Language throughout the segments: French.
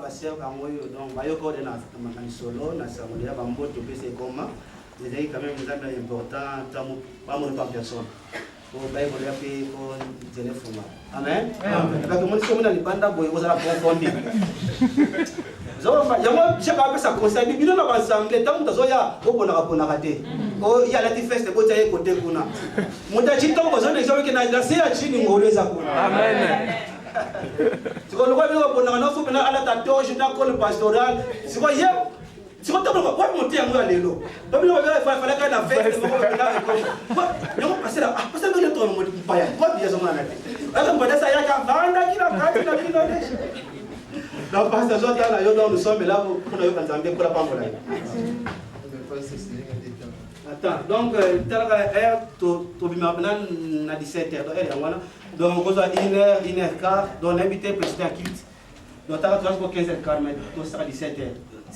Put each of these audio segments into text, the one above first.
passer à moi, donc, Mayoko de Solo, Nasamonia, Bambo, tu peux c'est comment. C'est quand même important, pas mon personne. Pour Bible, pour téléphone. Amen. Parce que moi, si on a les bandes, vous allez confondre. Je vais ça conseil, mais nous avons ensemble, tant que nous avons raté. Oh, il y a la fête, c'est côté côté kuna. Mon tâche tant que nous avons que nous avons chini ngolé za kuna. Amen. Tu vois, nous avons pour nous faut maintenant à la tâche, dans le pastoral. Tu vois, hier, tu vois, tu vas monter à moi l'élo. Donc nous avons fait la fête, nous avons passé là, parce que nous avons tourné mon paya. Quoi bien ça m'a. Alors on va ça y a qu'à vendre qui la carte la vie là. Donc, pasteur Jota, nous sommes là pour nous entendre pour la parole. Attends, donc, tu maintenant à 17h. Donc, on a 1h15. Donc, l'invité président quitte. Donc, tu as 15h15, mais tout ça à 17h.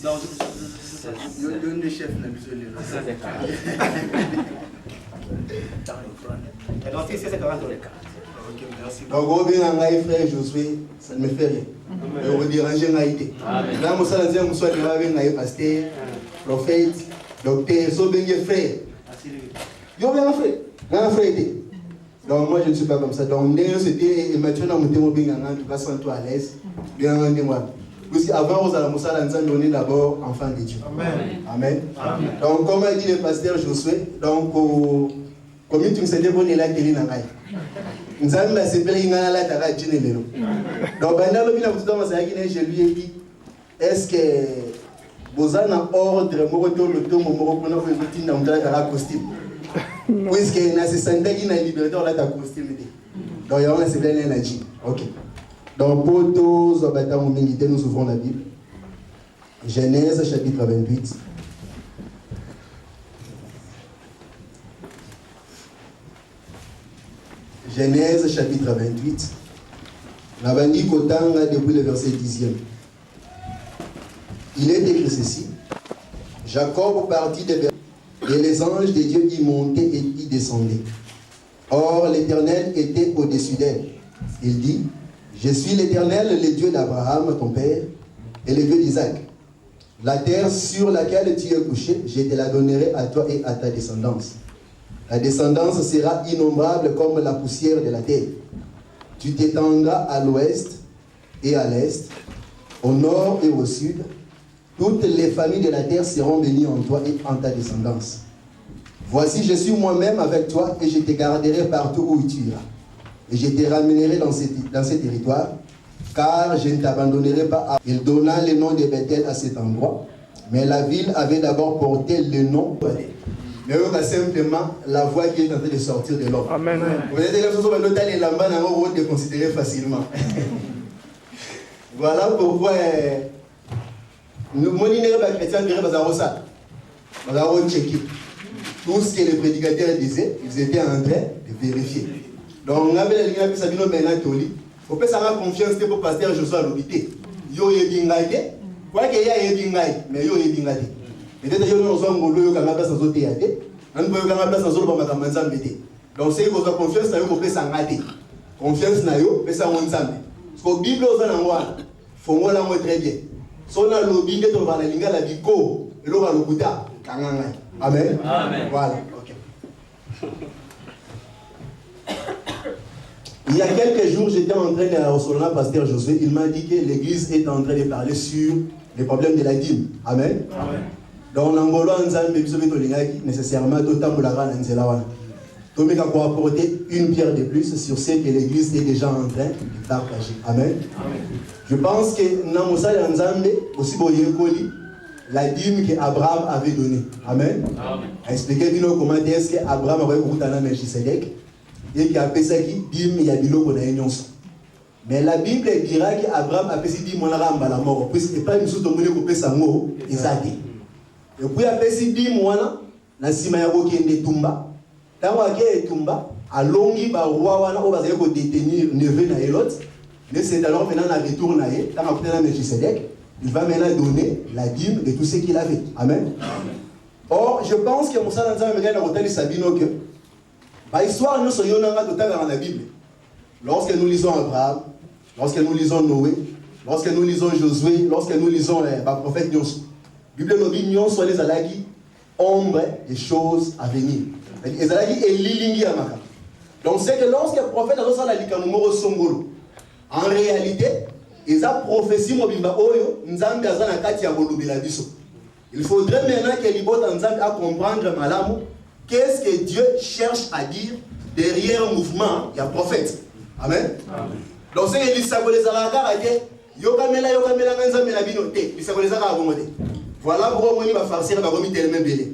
Donc, je suis le chef de la maison. Donc, c'est 40. Donc, on vient à frère Josué, ça ne me fait rien. Et on va déranger l'idée. Là, je suis pasteur, prophète, docteur, so bien frère. Yo bien frère, un frère. Donc, moi, je ne suis pas comme ça. Donc, c'était maintenant, on était bien en tout cas, sans toi à l'aise. Bien en moi. Parce qu'avant, on a donné d'abord enfant de Dieu. Amen. Donc, comme a dit le pasteur Josué, donc, comme tu me sais, bon, il a été là. Nous avons la séparé dans la terre de Dieu. Donc, pendant le temps où je lui ai dit, est-ce que vous avez un ordre pour le temps où vous avez un costume? Puisque nous avons une liberté dans la costume. Donc, il y a un séparé dans la Dieu. Ok. Donc, pour tous les nous ouvrons la Bible. Genèse chapitre 28. Genèse chapitre 28. La vanille Kotanga depuis le verset 10e. Il est écrit ceci. Jacob partit de Bethléem et les anges de Dieu y montaient et y descendaient. Or l'Éternel était au-dessus d'elle. Il dit, je suis l'Éternel, le Dieu d'Abraham, ton père, et le Dieu d'Isaac. La terre sur laquelle tu es couché, je te la donnerai à toi et à ta descendance. La descendance sera innombrable comme la poussière de la terre. Tu t'étendras à l'ouest et à l'est, au nord et au sud. Toutes les familles de la terre seront bénies en toi et en ta descendance. Voici, je suis moi-même avec toi et je te garderai partout où tu iras. Et je te ramènerai dans ces territoires, car je ne t'abandonnerai pas. Il donna le nom de Bethel à cet endroit, mais la ville avait d'abord porté le nom. Mais on a simplement la voix qui est en train de sortir de l'homme. Amen. Vous êtes les lambas de considérer facilement. Voilà pourquoi nous chrétiens tout ce que les prédicateurs disaient, ils étaient en train de vérifier. Donc on avait la ligne à Sabino Benatoli. On peut savoir confiance pour pasteur Joshua Lobité. Yo yebingate, quoi qu'il y a yebingate, mais yo yebingate. Peut-être que nous avons un place dans autre théâtre, nous pouvons avoir place dans autre théâtre. Donc c'est que vous avez confiance dans vous, ça ngate. Confiance dans vous, ça on s'amène. Parce que la Bible est en moi, faut moi la très bien. Si on a le Bible, on va la linga la bico, et l'on va le goûter. Amen. Amen. Voilà. Okay. Il y a quelques jours, j'étais en train de recevoir le pasteur Josué. Il m'a dit que l'église est en train de parler sur les problèmes de la dîme. Amen. Amen. Donc, on a nécessairement tout le temps pour apporter une pierre de plus sur ce que l'église est déjà en train de partager. Amen. Amen. Je pense que Namosa Nzambe aussi la dîme qu'Abraham avait donnée. Amen. Amen. Expliquez comment est-ce qu'Abraham avait goûté à Melchisedec et qu'il a fait ça qui dîme il y a des lots qu'on a énoncé. Mais la Bible dira qu'Abraham a fait ça dîme on a ramba la mort puisque pas une chose de monnaie qu'on peut s'amour Isaac. Et puis a fait ça dîme on a la sima ya ko kende tumba. Tant que tumba a longi ba roi wana on va dire ko détenir neveu na Elot. Mais c'est alors maintenant la retour na ye tant après na Melchisedec. Il va maintenant donner la dîme de tout ce qu'il avait. Amen. Amen. Or, je pense que Moussa Nanzama Megan a retenu Sabino que, par histoire, nous sommes dans la Bible. Lorsque nous lisons Abraham, lorsque nous lisons Noé, lorsque nous lisons Josué, lorsque nous lisons le prophète Nyons, la Bible nous dit Nyons sont les alagi ombre des choses à venir. Les alagi et lilingi amaka. Donc c'est que lorsque le prophète a dit likamumoro songolo, en réalité, ils ont prophétie mobimba oyo nzambe azana kati ya bolubela biso. Il faudrait maintenant que l'ibota nzambe a comprendre malamu qu'est-ce que Dieu cherche à dire derrière le mouvement du prophète. Amen. Amen. Donc c'est que les alaka yokamela nzambe na bino te, lisakoleza ka bongote. Voilà pourquoi on va farcir ba komi tellement belé.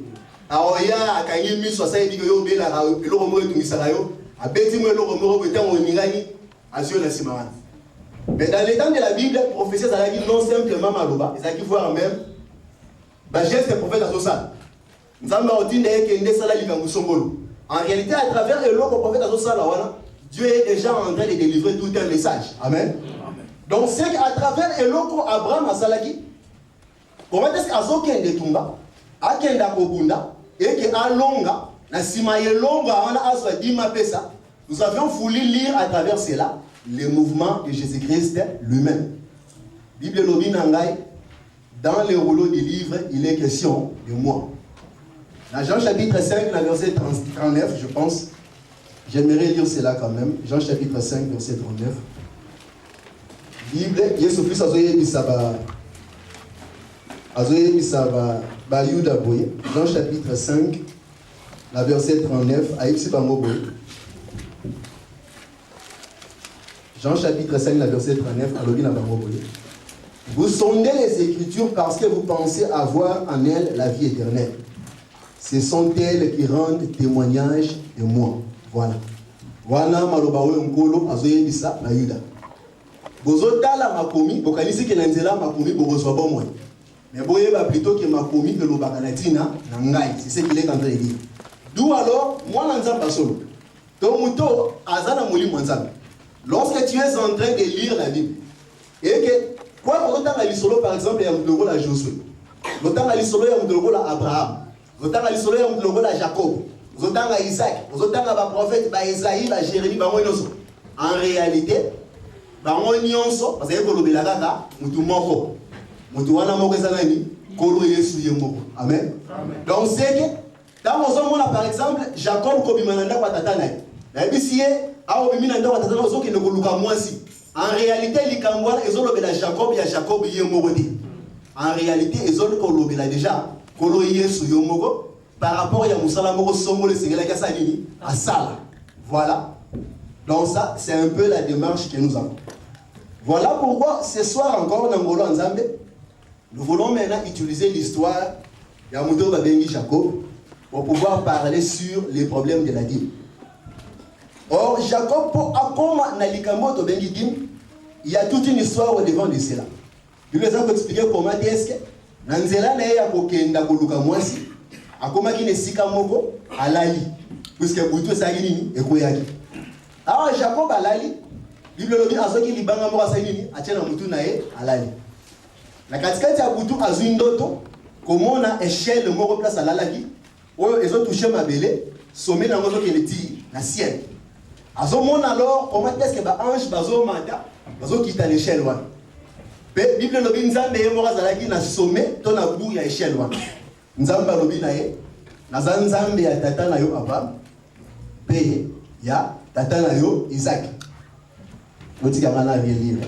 Aoya akangi miso sa yedi yo bela ka eloko mo etumisaka yo, abeti mo eloko mo ko tango ningani azio na simana. Mais dans les temps de la Bible, les prophéties allaient non simplement maloba, ils allaient voir même le geste des prophètes à Sosa. Nous avons dit en réalité, à travers le prophète à Sosa, Dieu est déjà en train de délivrer tout un message. Amen. Donc c'est qu'à travers le loco Abraham à Salaki, comment est-ce qu'Azoken de Tumba, Akenda Kobunda, et que Alonga, Nasimaye Longa, nous avions voulu lire à travers cela le mouvement de Jésus-Christ lui-même. Bible Lobi Nangai, dans le rouleau du livre, il est question de moi. Dans Jean chapitre 5, verset 39, je pense, j'aimerais lire cela quand même. Jean chapitre 5, verset 39. Bible, Yesu Christ azoye bisaba Yuda Boye. Jean chapitre 5, la verset 39, Aïpsi Bamoboye. Jean chapitre 5, la verset 39, vous sondez les Écritures parce que vous pensez avoir en elles la vie éternelle. Ce sont elles qui rendent témoignage de moi. Voilà. Voilà malobawe nkolo azoye bisa na Yuda. Bozotala makomi, bokanisi ke nanzela makomi bozwa bomwe. Mais boyeba plutôt que makomi de l'obakanatina nangai, c'est ce qu'il est en train de dire. D'où alors moi nanzamba solo. Donc muto azana moli mwanzamba. Lorsque tu es en train de lire la Bible, et que, quoi, autant à l'isolo, par exemple, il y a un logo à Josué, autant à l'isolo, il y a un logo à Abraham, autant à l'isolo, il y a un logo à Jacob, autant à Isaac, autant à la prophète, à Isaïe, à Jérémie, en réalité, parce que vous avez Amen. Donc, c'est que, dans mon monde, par exemple, Jacob, comme il m'a dit, en réalité, les Kambouans, ils ont le Jacob, il y a Jacob, il y a Morodi. En réalité, ils ont le déjà, par rapport à Moussala Moro Songo, le Seigneur Kassanini, à Sala. Voilà. Donc, ça, c'est un peu la démarche que nous avons. Voilà pourquoi, ce soir encore, dans Ngolo Nzambe, nous voulons maintenant utiliser l'histoire de Yamuto Babengi Jacob pour pouvoir parler sur les problèmes de la Bible. Or, Jacob, pour Akoma Nalikamoto Bengidim, il y a toute une histoire au devant de cela. Je vais vous expliquer comment est-ce que Nanzela Naya Kokenda Koluka Mwasi, Akoma Kine Sikamoko, Alali, puisque Boutou Sagini et Koyaki. Alors, Jacob Alali, Bible Lobi Azoki Libanga Mora Sagini, Achena Moutou Nae, Alali. La Katikati à Boutou Azuindoto, comment on a échelle de Moro place à l'Alagi, où ils ont touché ma belle, sommet dans le qui est la sienne. Azomon alors, comment est-ce que l'ange bazo mata, bazo quitte l'échelle one. Bible lobi nzambe yemora zalaki na sommet, ton abou ya échelle one. Nzamba lobi na ye, na nzambe ya tata na yo Abraham, pe ya tata na yo Isaac. Oti kamana lire.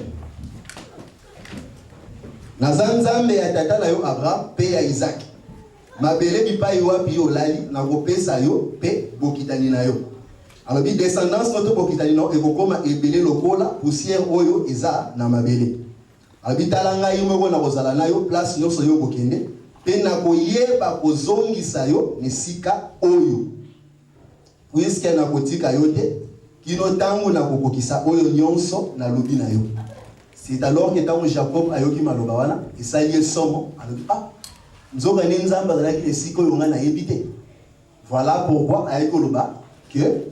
Na nzambe ya tata na yo Abraham, pe ya Isaac. Mabele bipa yo api yo lali, na kopesa yo pe bokitani na yo. Alors, la descendance notre Bokitalino et Bokoma et Belé Lokola, poussière Oyo, Eza, Namabele. Alors, Talanga Yumo na Rosalana yo, place no soyo Bokende, Penako Yeba Kozongi Sayo, Nesika Oyo. Puisque na Kotika Yote, Kino Tango na Kokokisa Oyo Nyonso, na Lubina yo. C'est alors que Tango Jacob Ayoki Malobawana, et ça y est somme, alors, ah, Nzoka Nenzamba, les Siko Yonga na Yébité. Voilà pourquoi, avec Oloba, que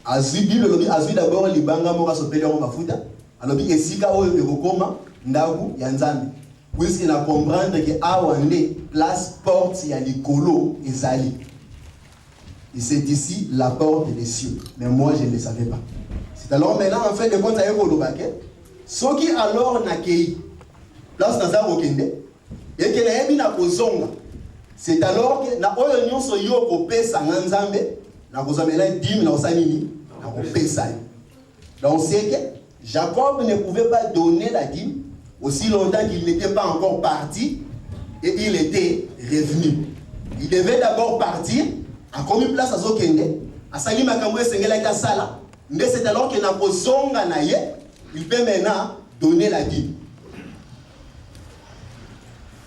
Azui d'abord libanga mora sopele en mafuta alobi esika oyo ekokoma ndagu ya nzambe puisque na comprendre que awande place porte ya likolo ezali et c'est ici la porte des cieux mais moi je ne le savais pas. C'est alors maintenant en fait de compte avec olobake Ce qui alors n'a qu'ei, place dans un okende, et que la na kozonga, c'est alors que na oyo so yo kopesa nzambe, na kozamela dim na osanini, na kopesa. Donc c'est que Jacob ne pouvait pas donner la dîme aussi longtemps qu'il n'était pas encore parti et il était revenu. Il devait d'abord partir, a commis place à Zokende, à Sali Makamwe Sengela Kasala, mais c'est alors qu'il n'a pas zonga naye, il peut maintenant donner la dîme.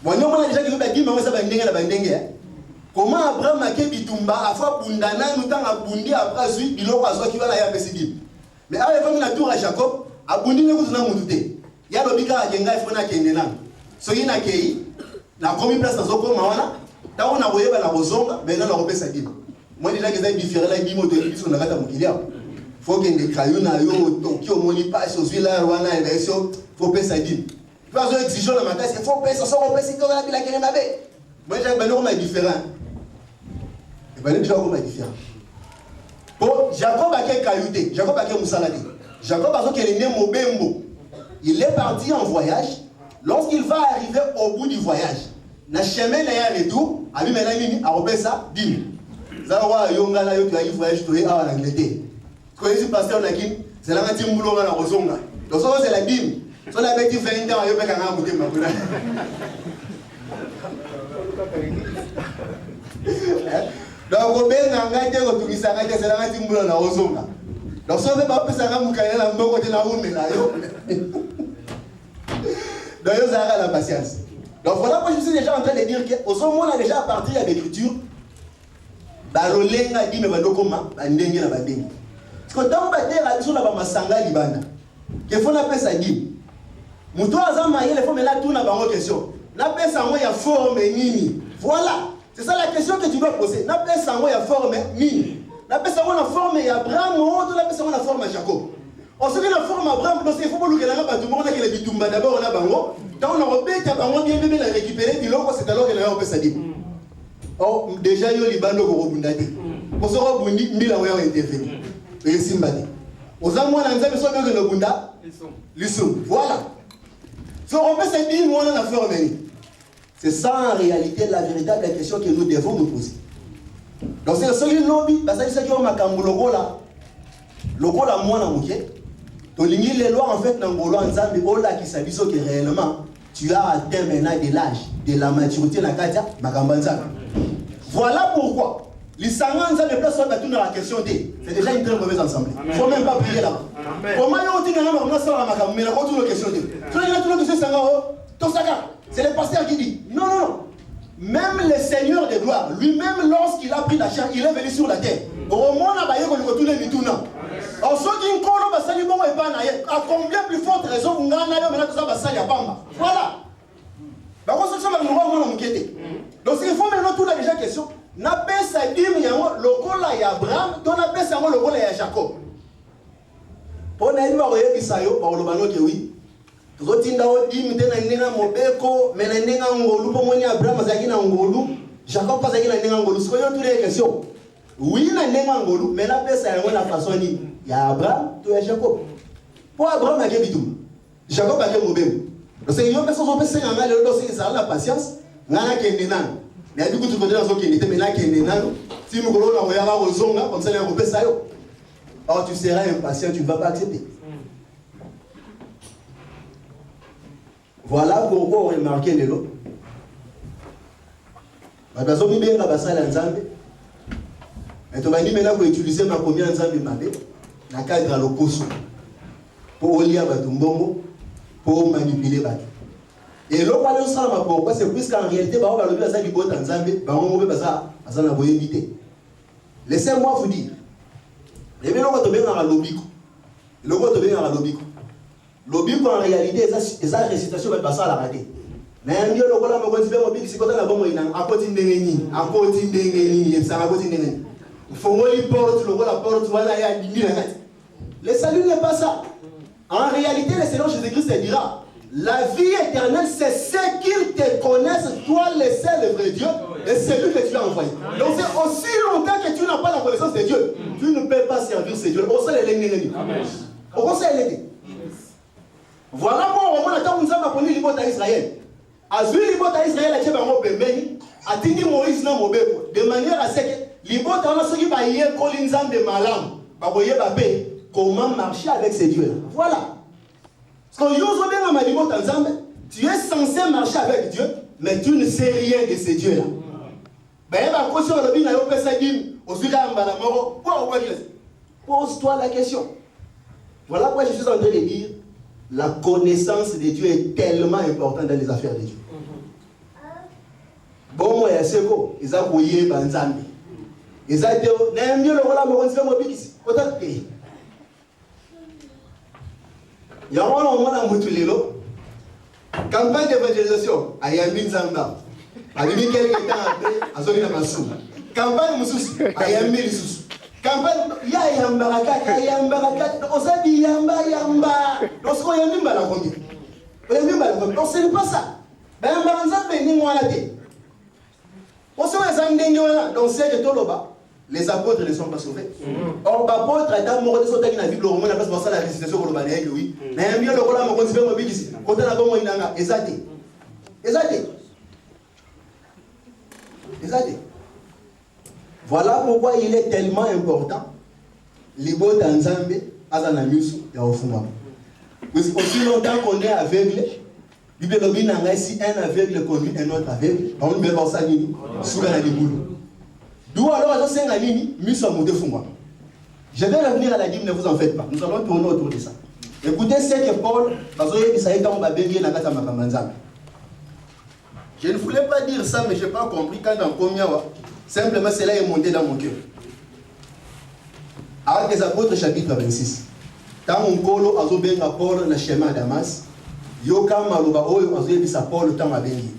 Bon, nous on a déjà dit que la dîme, ça va la bandenge. Comment Abraham a bitumba, a fait bundana, nous t'en a bundi après suite, il aura soit qui va la y avoir dîme. Mais avec la tour à Jacob, a bundi ne vous en moudé. Il y a l'obika à Genga et Fona Kendenan. Ce qui n'a qu'ei, la première place dans Zoko Mawana, tant on a voyé la Rosonga, mais là on repère sa dîme. Moi déjà que ça différent la dîme de l'Église on a gâté mon client. Faut qu'il y ait des crayons à yo, Tokyo, Monipa, Sosvilla, Rwanda, et version, faut payer sa dîme. Tu vois, je exigeons la matin, il faut payer ça, on paye si on a la Kenema. Moi j'ai ben on est différent. Et ben déjà on est différent. Bon, Jacob a quel caillouté, Jacob a quel moussalade. Jacob a dit qu'il est né Mobembo. Il est parti en voyage. Lorsqu'il va arriver au bout du voyage, na chemin na retour, abi mena nini a repé ça, dim. Zawa yonga la yo tu ayi voyage to en Angleterre. Quand il pasteur na kin, c'est la ngati mbulo na rozonga. Donc ça c'est la dim. So la beti 20 ans yo pe kanga muté makuna. Donc obenga ngate ko tungisa ngate c'est la ngati mbulo na rozonga. Donc ça veut pas penser à mukaina la mboko te na rumé na yo. Donc, vous avez la patience. Donc, voilà pourquoi je suis déjà en train de dire qu'au moment où on a déjà parti à l'écriture, Balolenga dit, mais Balokoma, Bandenge na Bandenge. Parce que dans le bâtiment, on a Masanga Libanda. Il faut appeler ça dit. Moutou Azama, il faut maintenant tourner à une question. L'appel ça, il y a forme nini. Voilà. C'est ça la question que tu dois poser. L'appel ça, il y a forme nini. L'appel ça, il y a forme Abraham, l'appel ça, il y a forme Jacob. On se dit la forme Abraham, donc il faut que tout le monde ait les bitumba d'abord, on a bango. Quand on a repéré qu'il y a bango, bien la récupérer, puis l'autre, c'est alors qu'il a repéré ça dit. Or, déjà, il y a les bandes au Robundati. Pour se rebundi, il a intervenu. Et il s'est battu. Aux amours, on a dit que le Bunda, l'issou. Voilà. Si on repère ça dit, nous, on a forme. C'est ça en réalité la véritable question que nous devons nous poser. Donc, c'est le seul lobby, parce que c'est qui ont ma cambouloko là. Loko la moi na mouké. Tolingi les lois en fait n'angolo ensemble ola qui s'habille que réellement tu as atteint maintenant de l'âge, de la maturité na katia makambanza. Voilà pourquoi l'isanga nza de place on a tout dans la question D. C'est déjà une très mauvaise assemblée. Faut même pas prier là. Comment yo tinga na mama ça makam mais la ko tout la question D. Tu as tout le question sanga to saka. C'est le pasteur qui dit. Non non non. Même le Seigneur de gloire, lui-même lorsqu'il a pris la chair, il est venu sur la terre. Au moment où il a retourné mituna. Alors ceux qui ont encore basali bon et pas naïe, à combien plus forte raison vous n'avez maintenant tout ça basali à Bamba. Voilà. Par contre, ça va nous voir mon enquête. Donc il faut maintenant tout la déjà question. N'a pas ça dit mais le col là y Abraham, ton n'a pas ça le col là y Jacob. Pour naïe va voyer qui ça yo, par le ballon que oui. Rotinda odi mtena nenga mobeko, mena nenga ngolu po moni Abraham azaki na ngolu, Jacob azaki na nenga ngolu. C'est quoi toutes les questions? Oui, na nenga ngolu, mais la pesa yango na façon ni ya Abraham to ya Jacob. Pour Abraham a bitum. Jacob a mobeko. Donc c'est une personne qui peut s'engager le dossier ça la patience, ngana kende nan. Mais du coup tu peux dire ça qui était mais là kende nan. Si nous kolona oyara ozonga comme ça les repesa yo. Or tu seras impatient, tu ne vas pas accepter. Voilà pourquoi on remarque les lots. Mais tu vas dire maintenant pour utiliser ma première ensemble dans le cadre de l'opposition pour lire pour manipuler. Et là, pourquoi c'est plus qu'en réalité, on va le faire du bon ensemble, laissez-moi vous dire. Les gens qui sont dans la lobby. Lobby en réalité, c'est la récitation de passer à la raté. Mais il y a le problème de lobby qui est à côté de il faut la porte, voilà, le salut n'est pas ça. En réalité, le Seigneur Jésus-Christ te dira la vie éternelle, c'est ce qu'il te connaisse, toi, le seul et vrai Dieu, et celui que tu as envoyé. Donc, c'est aussi longtemps que tu n'as pas la connaissance de Dieu, tu ne peux pas servir ce Dieu. Au sein de l'ennemi. Au conseil de l'ennemi. Voilà pourquoi on a tant de poni libota Israël. Azui libota Israël a tchebango pembeni, atini Moïse na mobeko. De manière à ce que libota on a ceux qui va y kolinzam de malam, ba boye ba pe comment marcher avec ces dieux. Voilà. Parce que yozo bien ma libota nzambe, tu es censé marcher avec Dieu, mais tu ne sais rien de ces dieux là. Ben ba ko sur le bin na yo pesa dim, ozuka mbala moro, pose-toi la question. Voilà pourquoi je suis en train de dire la connaissance de Dieu est tellement importante dans les affaires de Dieu. Bon, moi, je sais quoi. Ils ont bouillé Banzambi. Ils ont dit, n'aime mieux le rôle à mon frère Mobikis. Autant que. Il y a un moment où on a moutulé. Campagne d'évangélisation. Il y a un Binzamba. Il y a quelques temps après, à Zolina Massou. Campagne Moussous. Il y a un Milisous. Campagne, il y a Yamba, Osabi Yamba. Lorsqu'on y a mis la combien. Donc ce n'est pas ça. Ben, on se met donc c'est que Toloba, les apôtres ne sont pas sauvés. Or, l'apôtre est un mort de sauter dans la Bible, au moins, parce que ça la visitation pour le balai, oui. Mais mieux le rôle à mon conseil, mon big ici. Quand on a bon, il a un exaté. Voilà pourquoi il est tellement important. Libo Tanzambe, Azanamus, et au fond. Parce qu'aussi longtemps qu'on est aveugle, Bibelobi n'a pas si un aveugle connu un autre aveugle, on ne peut pas ça ni sous la boulot. D'où alors, je sais un nini, Musa Moudé Fuma. Je vais revenir à la dîme, ne vous en faites pas. Nous allons tourner autour de ça. Écoutez ce que Paul, je ne voulais pas dire ça, mais je n'ai pas compris quand dans combien. Simplement, cela est monté dans mon cœur. Actes des Apôtres, chapitre 26. Tant on colo a zobenga Paul na schéma Damas, yoka maluba oyo azoyebisa Paul tant abengi.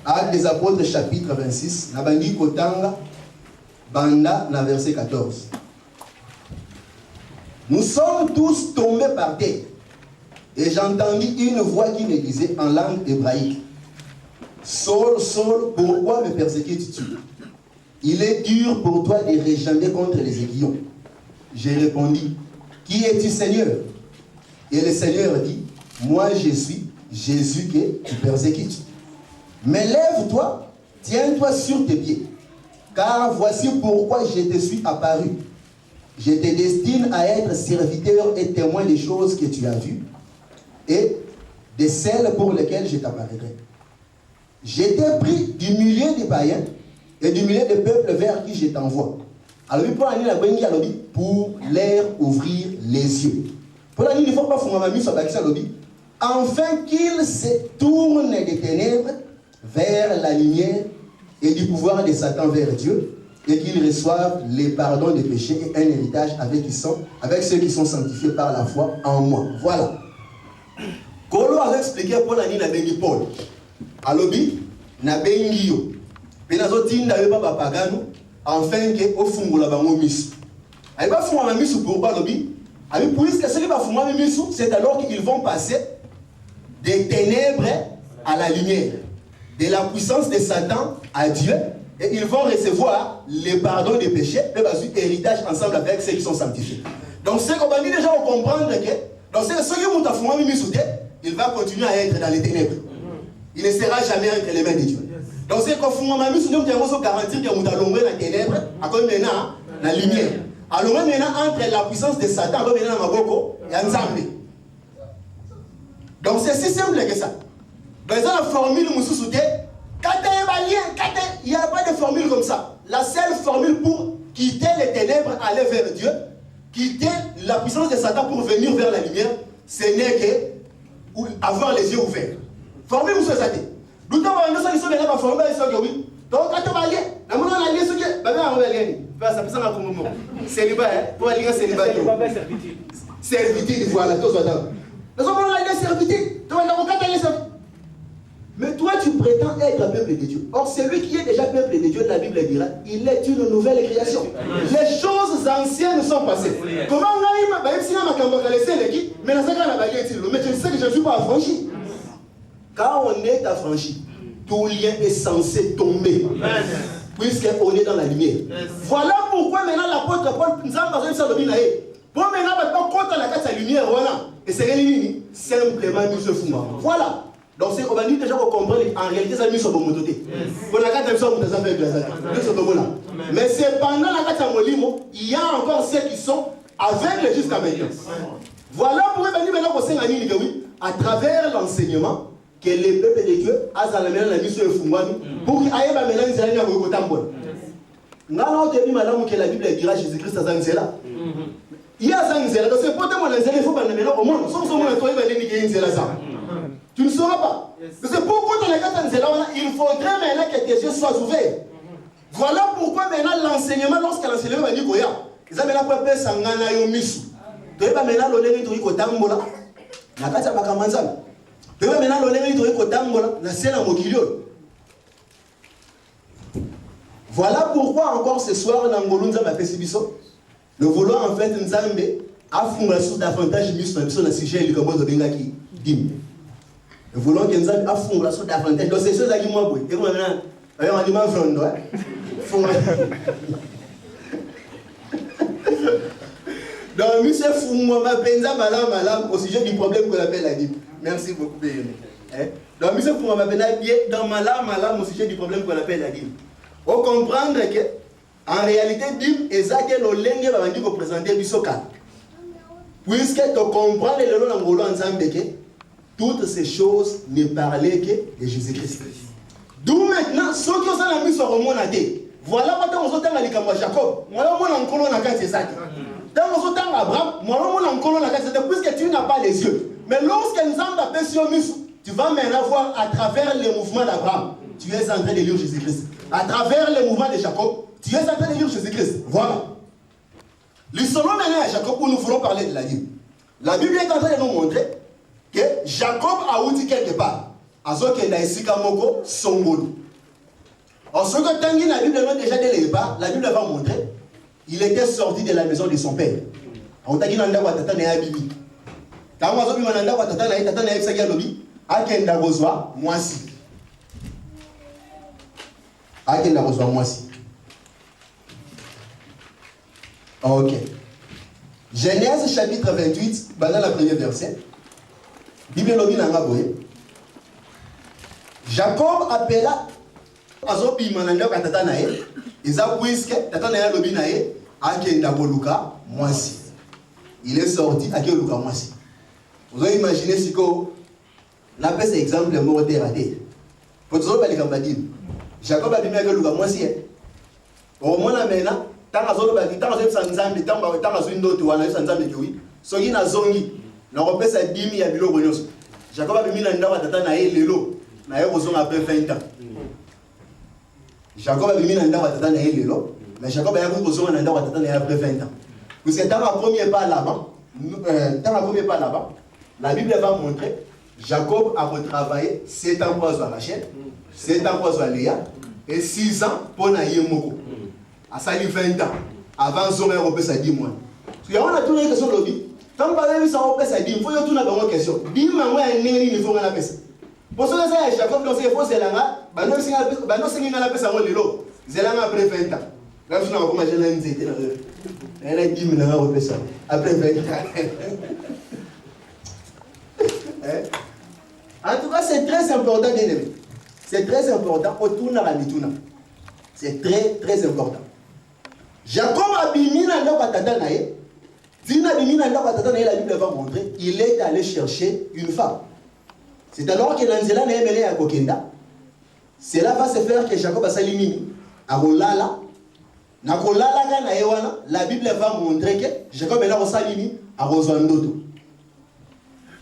Actes des Apôtres, chapitre 26. Nabandi kotanga banda na verset 14. Nous sommes tous tombés par terre, et j'entendis une voix qui me disait en langue hébraïque: Saul, Saul, pourquoi me persécutes-tu? Il est dur pour toi de régenter contre les aiguillons. J'ai répondu: Qui es-tu, Seigneur? Et le Seigneur dit: Moi je suis Jésus que tu persécutes. Mais lève-toi, tiens-toi sur tes pieds, car voici pourquoi je te suis apparu. Je te destine à être serviteur et témoin des choses que tu as vues et de celles pour lesquelles je t'apparaîtrai. Je t'ai pris du milieu des païens et du milieu des peuples vers qui je t'envoie. Alors, pour leur ouvrir les yeux. Pour la nuit, il ne faut pas afin qu'ils se tournent des ténèbres vers la lumière et du pouvoir de Satan vers Dieu, et qu'ils reçoivent les pardons des péchés et un héritage avec ceux qui sont sanctifiés par la foi en moi. Voilà. Kolo a expliqué pour la nuit na bengi Paul. Alobi na bengi yo. Penazo tinda yo baba pagano enfin que au fungula bango misu. Ay ba fungula misu pour pas lobi. Abi puisque ceux qui va fungula misu, c'est alors qu'ils vont passer des ténèbres à la lumière, de la puissance de Satan à Dieu, et ils vont recevoir les pardons des péchés, et héritage ensemble avec ceux qui sont sanctifiés. Donc c'est qu'on va dire déjà on comprendre que donc ceux qui vont fungula misu, il va continuer à être dans les ténèbres. Il ne sera jamais entre les mains de Dieu. Donc c'est qu'on fungula misu, nous devons garantir que nous allons dans les ténèbres, à cause maintenant la lumière. Alors maintenant entre la puissance de Satan, maintenant dans Maboko et Nzambe. Donc c'est si simple que ça. Dans la formule Moussoussouté, il n'y a pas de formule comme ça. La seule formule pour quitter les ténèbres, aller vers Dieu, quitter la puissance de Satan pour venir vers la lumière, ce n'est que avoir les yeux ouverts. Formule Moussoussouté. Nous avons une formule, oui. Donc quand on va aller, on va aller sur le célibat, pour aller célibat. Servitude, voilà, tout ça. Nous avons la servitude. Mais toi, tu prétends être un peuple de Dieu. Or, celui qui est déjà peuple de Dieu, la Bible dira, il est une nouvelle création. Les choses anciennes sont passées. Comment on a eu, mais tu sais que je ne suis pas affranchi. Quand on est affranchi, tout lien est censé tomber. Puisqu'on est dans la lumière. Voilà pourquoi maintenant l'apôtre Paul, pour maintenant, contre la lumière, voilà. Et c'est simplement Miso Fuma. Voilà. Donc c'est qu'on va dire déjà qu'on comprend en réalité ça Miso Bomototé. Pour la carte de Miso Bomototé, mais c'est pendant la carte de Molimo, il y a encore ceux qui sont aveugles jusqu'à maintenant. Voilà pourquoi venir maintenant qu'on sait à travers l'enseignement que les peuples de Dieu a la mélange la Miso Fuma pour qu'il aille la mélange de la Miso. Nous avons dit que la Bible dira Jésus-Christ à Zanzela. Il y a Zanzela, donc c'est pour moi il faut pas le mélanger au monde. Sauf tu ne sauras pas. C'est pourquoi dans les cas Zanzela, il faudrait maintenant que tes yeux soient ouverts. Voilà pourquoi maintenant l'enseignement, lorsque l'enseignement va dire Goya, ils ont maintenant pas peur Sangana Yomisu. Tu n'as pas maintenant l'honneur de Rikotambola. La carte à Bakamanzal. Tu n'as pas maintenant l'honneur de Rikotambola. La scène à Mokilio. Voilà pourquoi encore ce soir, nous voulons en fait Nzambe à fond la source d'avantage sur le sujet du Kambo de Bengaki. Nous voulons que Nzambe à fond la source d'avantage. Donc c'est chose à qui moi, et moi maintenant, on dit ma front, donc, monsieur Foumou, ma penza malam au sujet du problème qu'on appelle la Bible. Merci beaucoup, bien. Donc, monsieur Foumou, ma penza dans malam au sujet du problème qu'on appelle la Bible. On comprendre que, en réalité, Bible est ça que nos langues vont dire présenter Bisoka. Puisque tu comprends les langues ensemble que toutes ces choses ne parlaient que de Jésus-Christ. D'où maintenant, ceux qui ont la mise sur le monde, voilà pourquoi on s'entend avec Jacob. Moi, on en colonne à 4 c'est ça. Dans on s'entend à Abraham, moi, on en colonne à 4 c'est puisque tu n'as pas les yeux. Mais lorsque nous avons la pression, tu vas maintenant voir à travers les mouvements d'Abraham. Tu es en train de lire Jésus-Christ. À travers les mouvements de Jacob, tu es en train de lire Jésus-Christ. Voilà. Le solo maintenant à Jacob, où nous voulons parler de la Bible. La Bible est en train de nous montrer que Jacob a oublié quelque part. Azoke na Isikamoko Songolo. En ce que Tanguy, la Bible nous déjà dès le départ, la Bible va montrer, il était sorti de la maison de son père. On t'a dit nanda watata na Bibi. Quand on a vu nanda watata na tata na Ibsagi Lobi, akenda rozwa mwasi. Akenda rozwa mwasi. Ok. Genèse chapitre 28, dans la première verset. Bible Lobi nanga boye. Jacob appela Azobi mananda katata na ye. Isa puisque tata na Lobi na ye akenda boluka mwasi. Il est sorti à Luka mwasi. Vous avez imaginé si ko la paix c'est exemple mort de raté. Pour tout ça les Bible. Jacob a dit que Luka mwasi. Au moins maintenant tant azo ba tant azo sanzambi tant azo ndoto wana sanzambi kiwi. Soki na zongi na repesa 10 ya biloko nyonso. Jacob a mis na ndawa tata na ye lelo. Na ye kozonga après 20 ans. Jacob a mis na ndawa tata na ye lelo. Mais Jacob a eu besoin d'un ndawa tata na ye après 20 ans. Parce que dans la première part là-bas, la Bible va montrer Jacob a retravaillé 7 ans pour Rachel, 7 ans pour Léa et 6 ans pour Naïmoko. À ça, il 20 ans. Avant, Zoma Europé, ça 10 mois. Parce qu'on a tourné une question de lobby. Tant que vous avez Europé, ça dit, il faut y tourner une question. Dis-moi, moi, il faut la paix. Pour cela, Jacob, dans ses fausses, c'est là, non, c'est la paix, ça va le Zélanga après 20 ans. Là, je n'ai pas commencé à dire. Elle a 10 000 euros après 20 ans. En tout cas, c'est très important, bien aimé. C'est très important. C'est très, très important. Jacob a bimi na ndako tata na ye. Dina bimi na ndako tata na ye, la Bible va montrer, il est allé chercher une femme. C'est alors que Nanzela na emele ya kokenda. Cela va se faire que Jacob a salimini. A rolala. Na kolala na yewana, la Bible va montrer que Jacob est là au salimi à Roswandoto.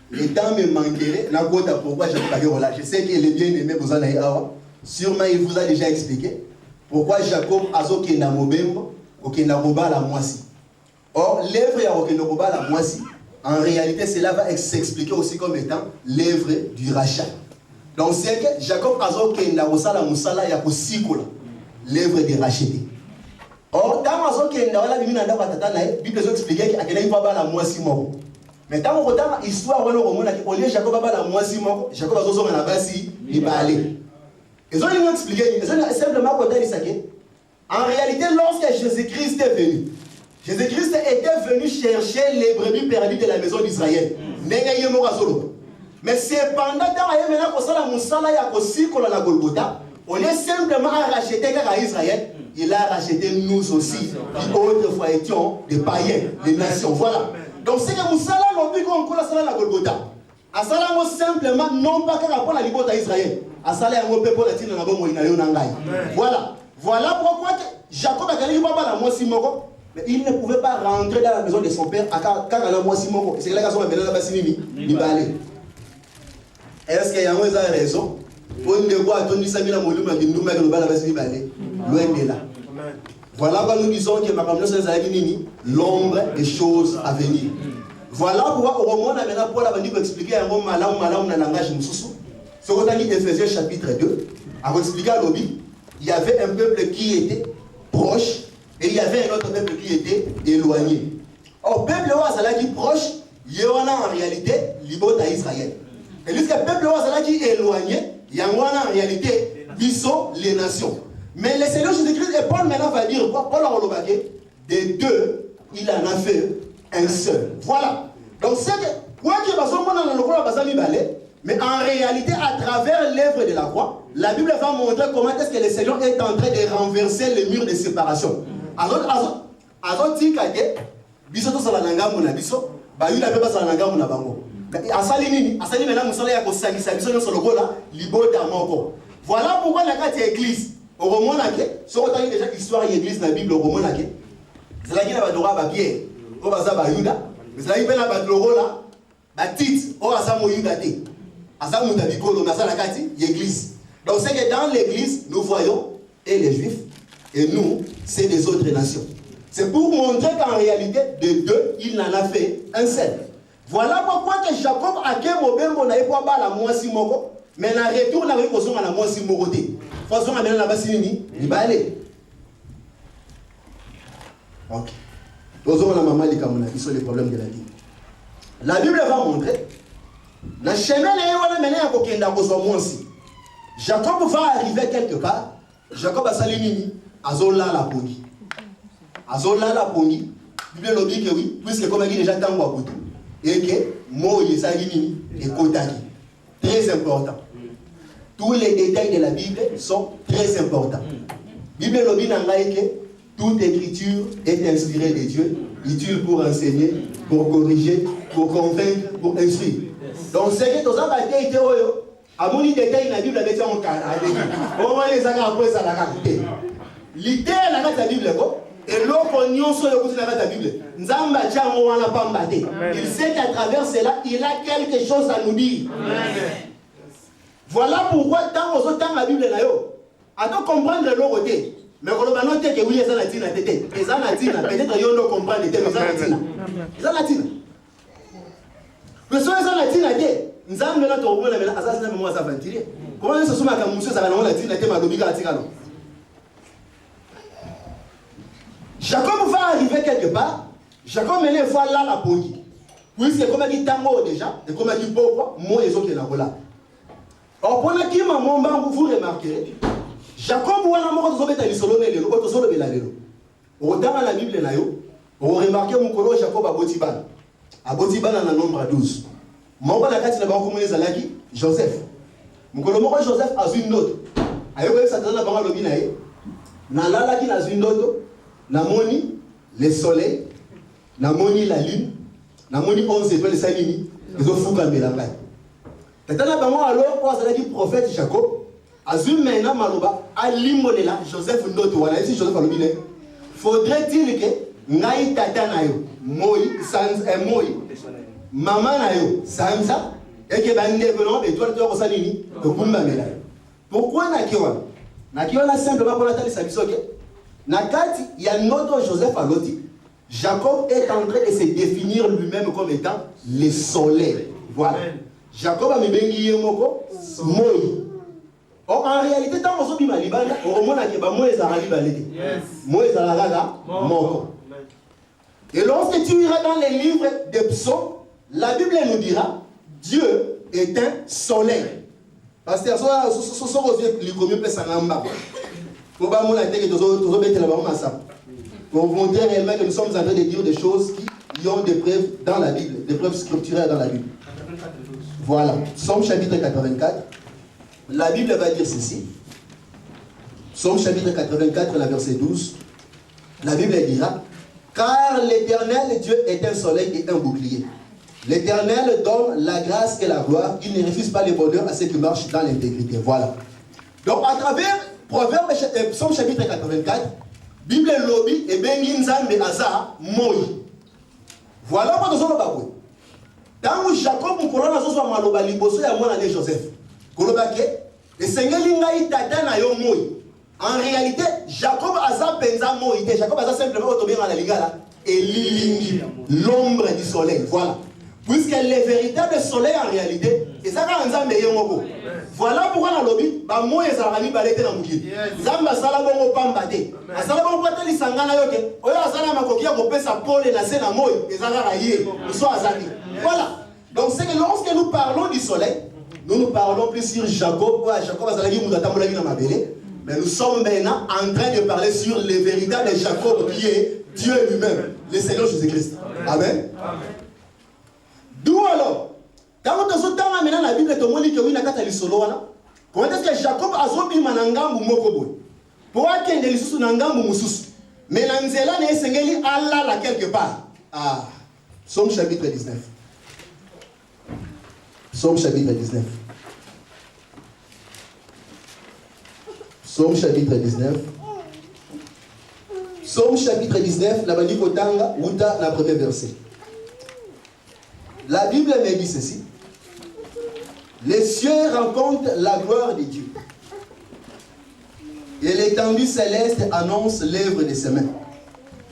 Le temps me manquerait, na kota pourquoi Jacob a relâché. Je sais qu'il est bien aimé Bozana Awa. Sûrement il vous a déjà expliqué pourquoi Jacob a zokenda mobembo, okenda roba la moisi. Or l'œuvre ya okenda roba la moisi, en réalité cela va s'expliquer aussi comme étant l'œuvre du rachat. Donc c'est que Jacob a zokenda rosala musala ya kosikola, l'œuvre de racheter. Or, tant que la Bible a expliqué qu'il n'y a pas la moisi mort. Mais tant que l'histoire au lieu Jacob a la moisi mort, Jacob a besoin de la base, il va aller. Ils ont expliqué, ils ont simplement dit en réalité, lorsque Jésus-Christ est venu, Jésus-Christ était venu chercher les brebis perdues de la maison d'Israël. Mais cependant, on est simplement à racheter qu'à Israël, il a racheté nous aussi, qui autrefois étions des païens, des nations. Voilà. Donc c'est que Moussala l'oblige qu'on colle à Sala la Golgotha. À Sala, simplement, non pas qu'à rapport à la liberté d'Israël. À Sala, on peut pas la tirer dans la bombe. Voilà. Voilà pourquoi Jacob a gagné la Mosimoko. Mais il ne pouvait pas rentrer dans la maison de son père à la Mosimoko. C'est là qu'il a la Bassinimi. Est-ce qu'il y a une raison? On ne voit pas Tony Samina Moluma qui nous met le bal à Bassini Balé. Loin de là. Voilà pourquoi nous disons que l'ombre des choses à venir. Voilà pourquoi au moment où Paul a expliqué un mot malin dans le langage Moussou. Ce qu'on a dit Ephésiens chapitre 2, a expliqué à l'Obi, il y avait un peuple qui était proche et il y avait un autre peuple qui était éloigné. Or, le peuple qui est proche, il y a en réalité l'ibot à Israël. Et le peuple qui est éloigné, il y a en réalité les nations. Mais le Seigneur Jésus-Christ, et Paul maintenant va dire quoi? Paul a remarqué, des deux, il en a fait un seul. Voilà. Donc c'est que, quoi qu'il y ait mais en réalité, à travers l'œuvre de la croix, la Bible va montrer comment est-ce que le Seigneur est en train de renverser les murs de séparation. Voilà pourquoi la carte église. Au roman, si on a déjà l'histoire de l'église dans la Bible, au roman, c'est là qu'il y a des Pierre, au Baza Bayuda, c'est là qu'il y a des là, la titre, au Baza Moyuda, à ça, nous avons la carte l'église. Donc, c'est que dans l'église, nous voyons et les juifs, et nous, c'est des autres nations. C'est pour montrer qu'en réalité, de deux, il en a fait un seul. Voilà pourquoi que Jacob a fait mon n'a pas la moitié moko. Mais la retour n'a pas besoin de la moitié moroté. Façon à la bassini, il va aller. Ok. Nous la maman qui sont les problèmes de la vie. La Bible va montrer. La chemin est mené à Kokenda aussi. Jacob va arriver quelque part. Jacob a salini, Azola la poni. Azola la poni. Bible le dit que oui, puisque comme il dit déjà tant à et que Moïse Salini et Kotaki. Très important. Tous les détails de la Bible sont très importants. Bible le dit que toute écriture est inspirée de Dieu, utile pour enseigner, pour corriger, pour convaincre, pour instruire. Donc c'est que tous les détails étaient à mon détail la Bible avait en cas. On va les avoir après ça la carte. L'idée la Bible et l'autre sur la Bible. Il sait qu'à travers cela, il a quelque chose à nous dire. Voilà pourquoi tant aux autres la Bible là yo. À nous comprendre le côté. Mais quand on note que oui, ça latina tete. Et ça latina, peut-être yo ne comprend les thèmes ça latina. Ça latina. Mais ça latina té. Nzambe na to bona mena asasi na mémoire ça va tirer. Comment ça suma ka monsieur ça va na latina té ma lobika atikalo. Jacob va arriver quelque part. Jacob mène une fois là la poni. Puisque comme il dit tango déjà, et comme il dit pourquoi, moi et autres là voilà. Or pour la qui maman vous remarquerez, Jacob ou la mort de Zobeta Lisolo mais le autre solo belalelo. Au dans la Bible là yo, on remarque mon colo Jacob à Botiban. À Botiban en nombre 12. Mon père la carte là-bas comme les alaki Joseph. Mon colo mort Joseph a une note. Ayo ça dans la parole binae. Na la qui na une note. Namoni le soleil, namoni la lune, namoni 11 étoiles de Salini, ils ont foutu un mélange. Maintenant, alors, quand ça dit prophète Jacob, Azul maintenant Maloba, à l'immonéla, Joseph Ndoto, voilà, ici Joseph Alumine, faudrait-il que Naï Tata Nayo, Moi, Sans, Moi, Maman Nayo, Sansa, et que Bande Benon, étoile de Salini, que Bumba Mélange. Pourquoi Nakiwa? Nakiwa simplement pour la tête de sa vie, Nakati, il y a notre Joseph Aloti. Jacob est en train de se définir lui-même comme étant le soleil. Voilà. Jacob a mis bengi yemoko, moi. Or en réalité, tant qu'on s'occupe de Liban, au moins on a moi les Arabes balés. Moi les Arabes moko. Et lorsque tu iras dans les livres des psaumes, la Bible nous dira Dieu est un soleil. Parce que ce sont aussi les communes pesangamba. Pour vous montrer réellement que nous sommes en train de dire des choses qui qui ont des preuves dans la Bible, des preuves scripturaires dans la Bible. Voilà, Psaume chapitre 84. La Bible va dire ceci. Psaume chapitre 84, la verset 12. La Bible dira, car l'Éternel Dieu est un soleil et un bouclier. L'Éternel donne la grâce et la gloire. Il ne refuse pas les bonheurs à ceux qui marchent dans l'intégrité. Voilà. Donc à travers Proverbe, Psaume chapitre 84, Bible lobby et bengi nzambe aza moi. Voilà pourquoi nous sommes là-bas. Tant que Jacob mkolona zo so maloba liboso ya mwana de Joseph. Kolobake, le Seigneur lingai tata na yo moi. En réalité, Jacob aza penza moi. Jacob aza simplement autobien à la ligala et lilingi, l'ombre du soleil. Voilà. Puisque le véritable soleil en réalité, et ça va nzambe yemoko. Voilà pourquoi dans le lobby, bah moi et Zarani balete na muki. Zamba sala bongo pambate. Asala bongo pata li sangana yoke. Oyo asala makokia ko pesa pole na sena moi et Zara raye. Soit azali. Voilà. Donc c'est que lorsque nous parlons du soleil, nous parlons plus sur Jacob. Jacob azalaki mutata molaki na mabele. Mais nous sommes maintenant en train de parler sur le véritable Jacob qui est Dieu lui-même, le Seigneur Jésus-Christ. Amen. D'où alors? Quand on se tient maintenant la Bible, tout le monde dit que oui, comment est-ce que Jacob a zobi manangambu mokobo? Pour qu'il ne soit nangambu musus. Mais l'anzela n'est sengeli Allah là quelque part. Ah, Psaume chapitre 19. Psaume chapitre 19. Psaume chapitre 19. Psaume chapitre 19, la Bani Kotanga, Outa, la première verset. La Bible me dit ceci. Les cieux rencontrent la gloire de Dieu. Et l'étendue céleste annonce l'œuvre de ses mains.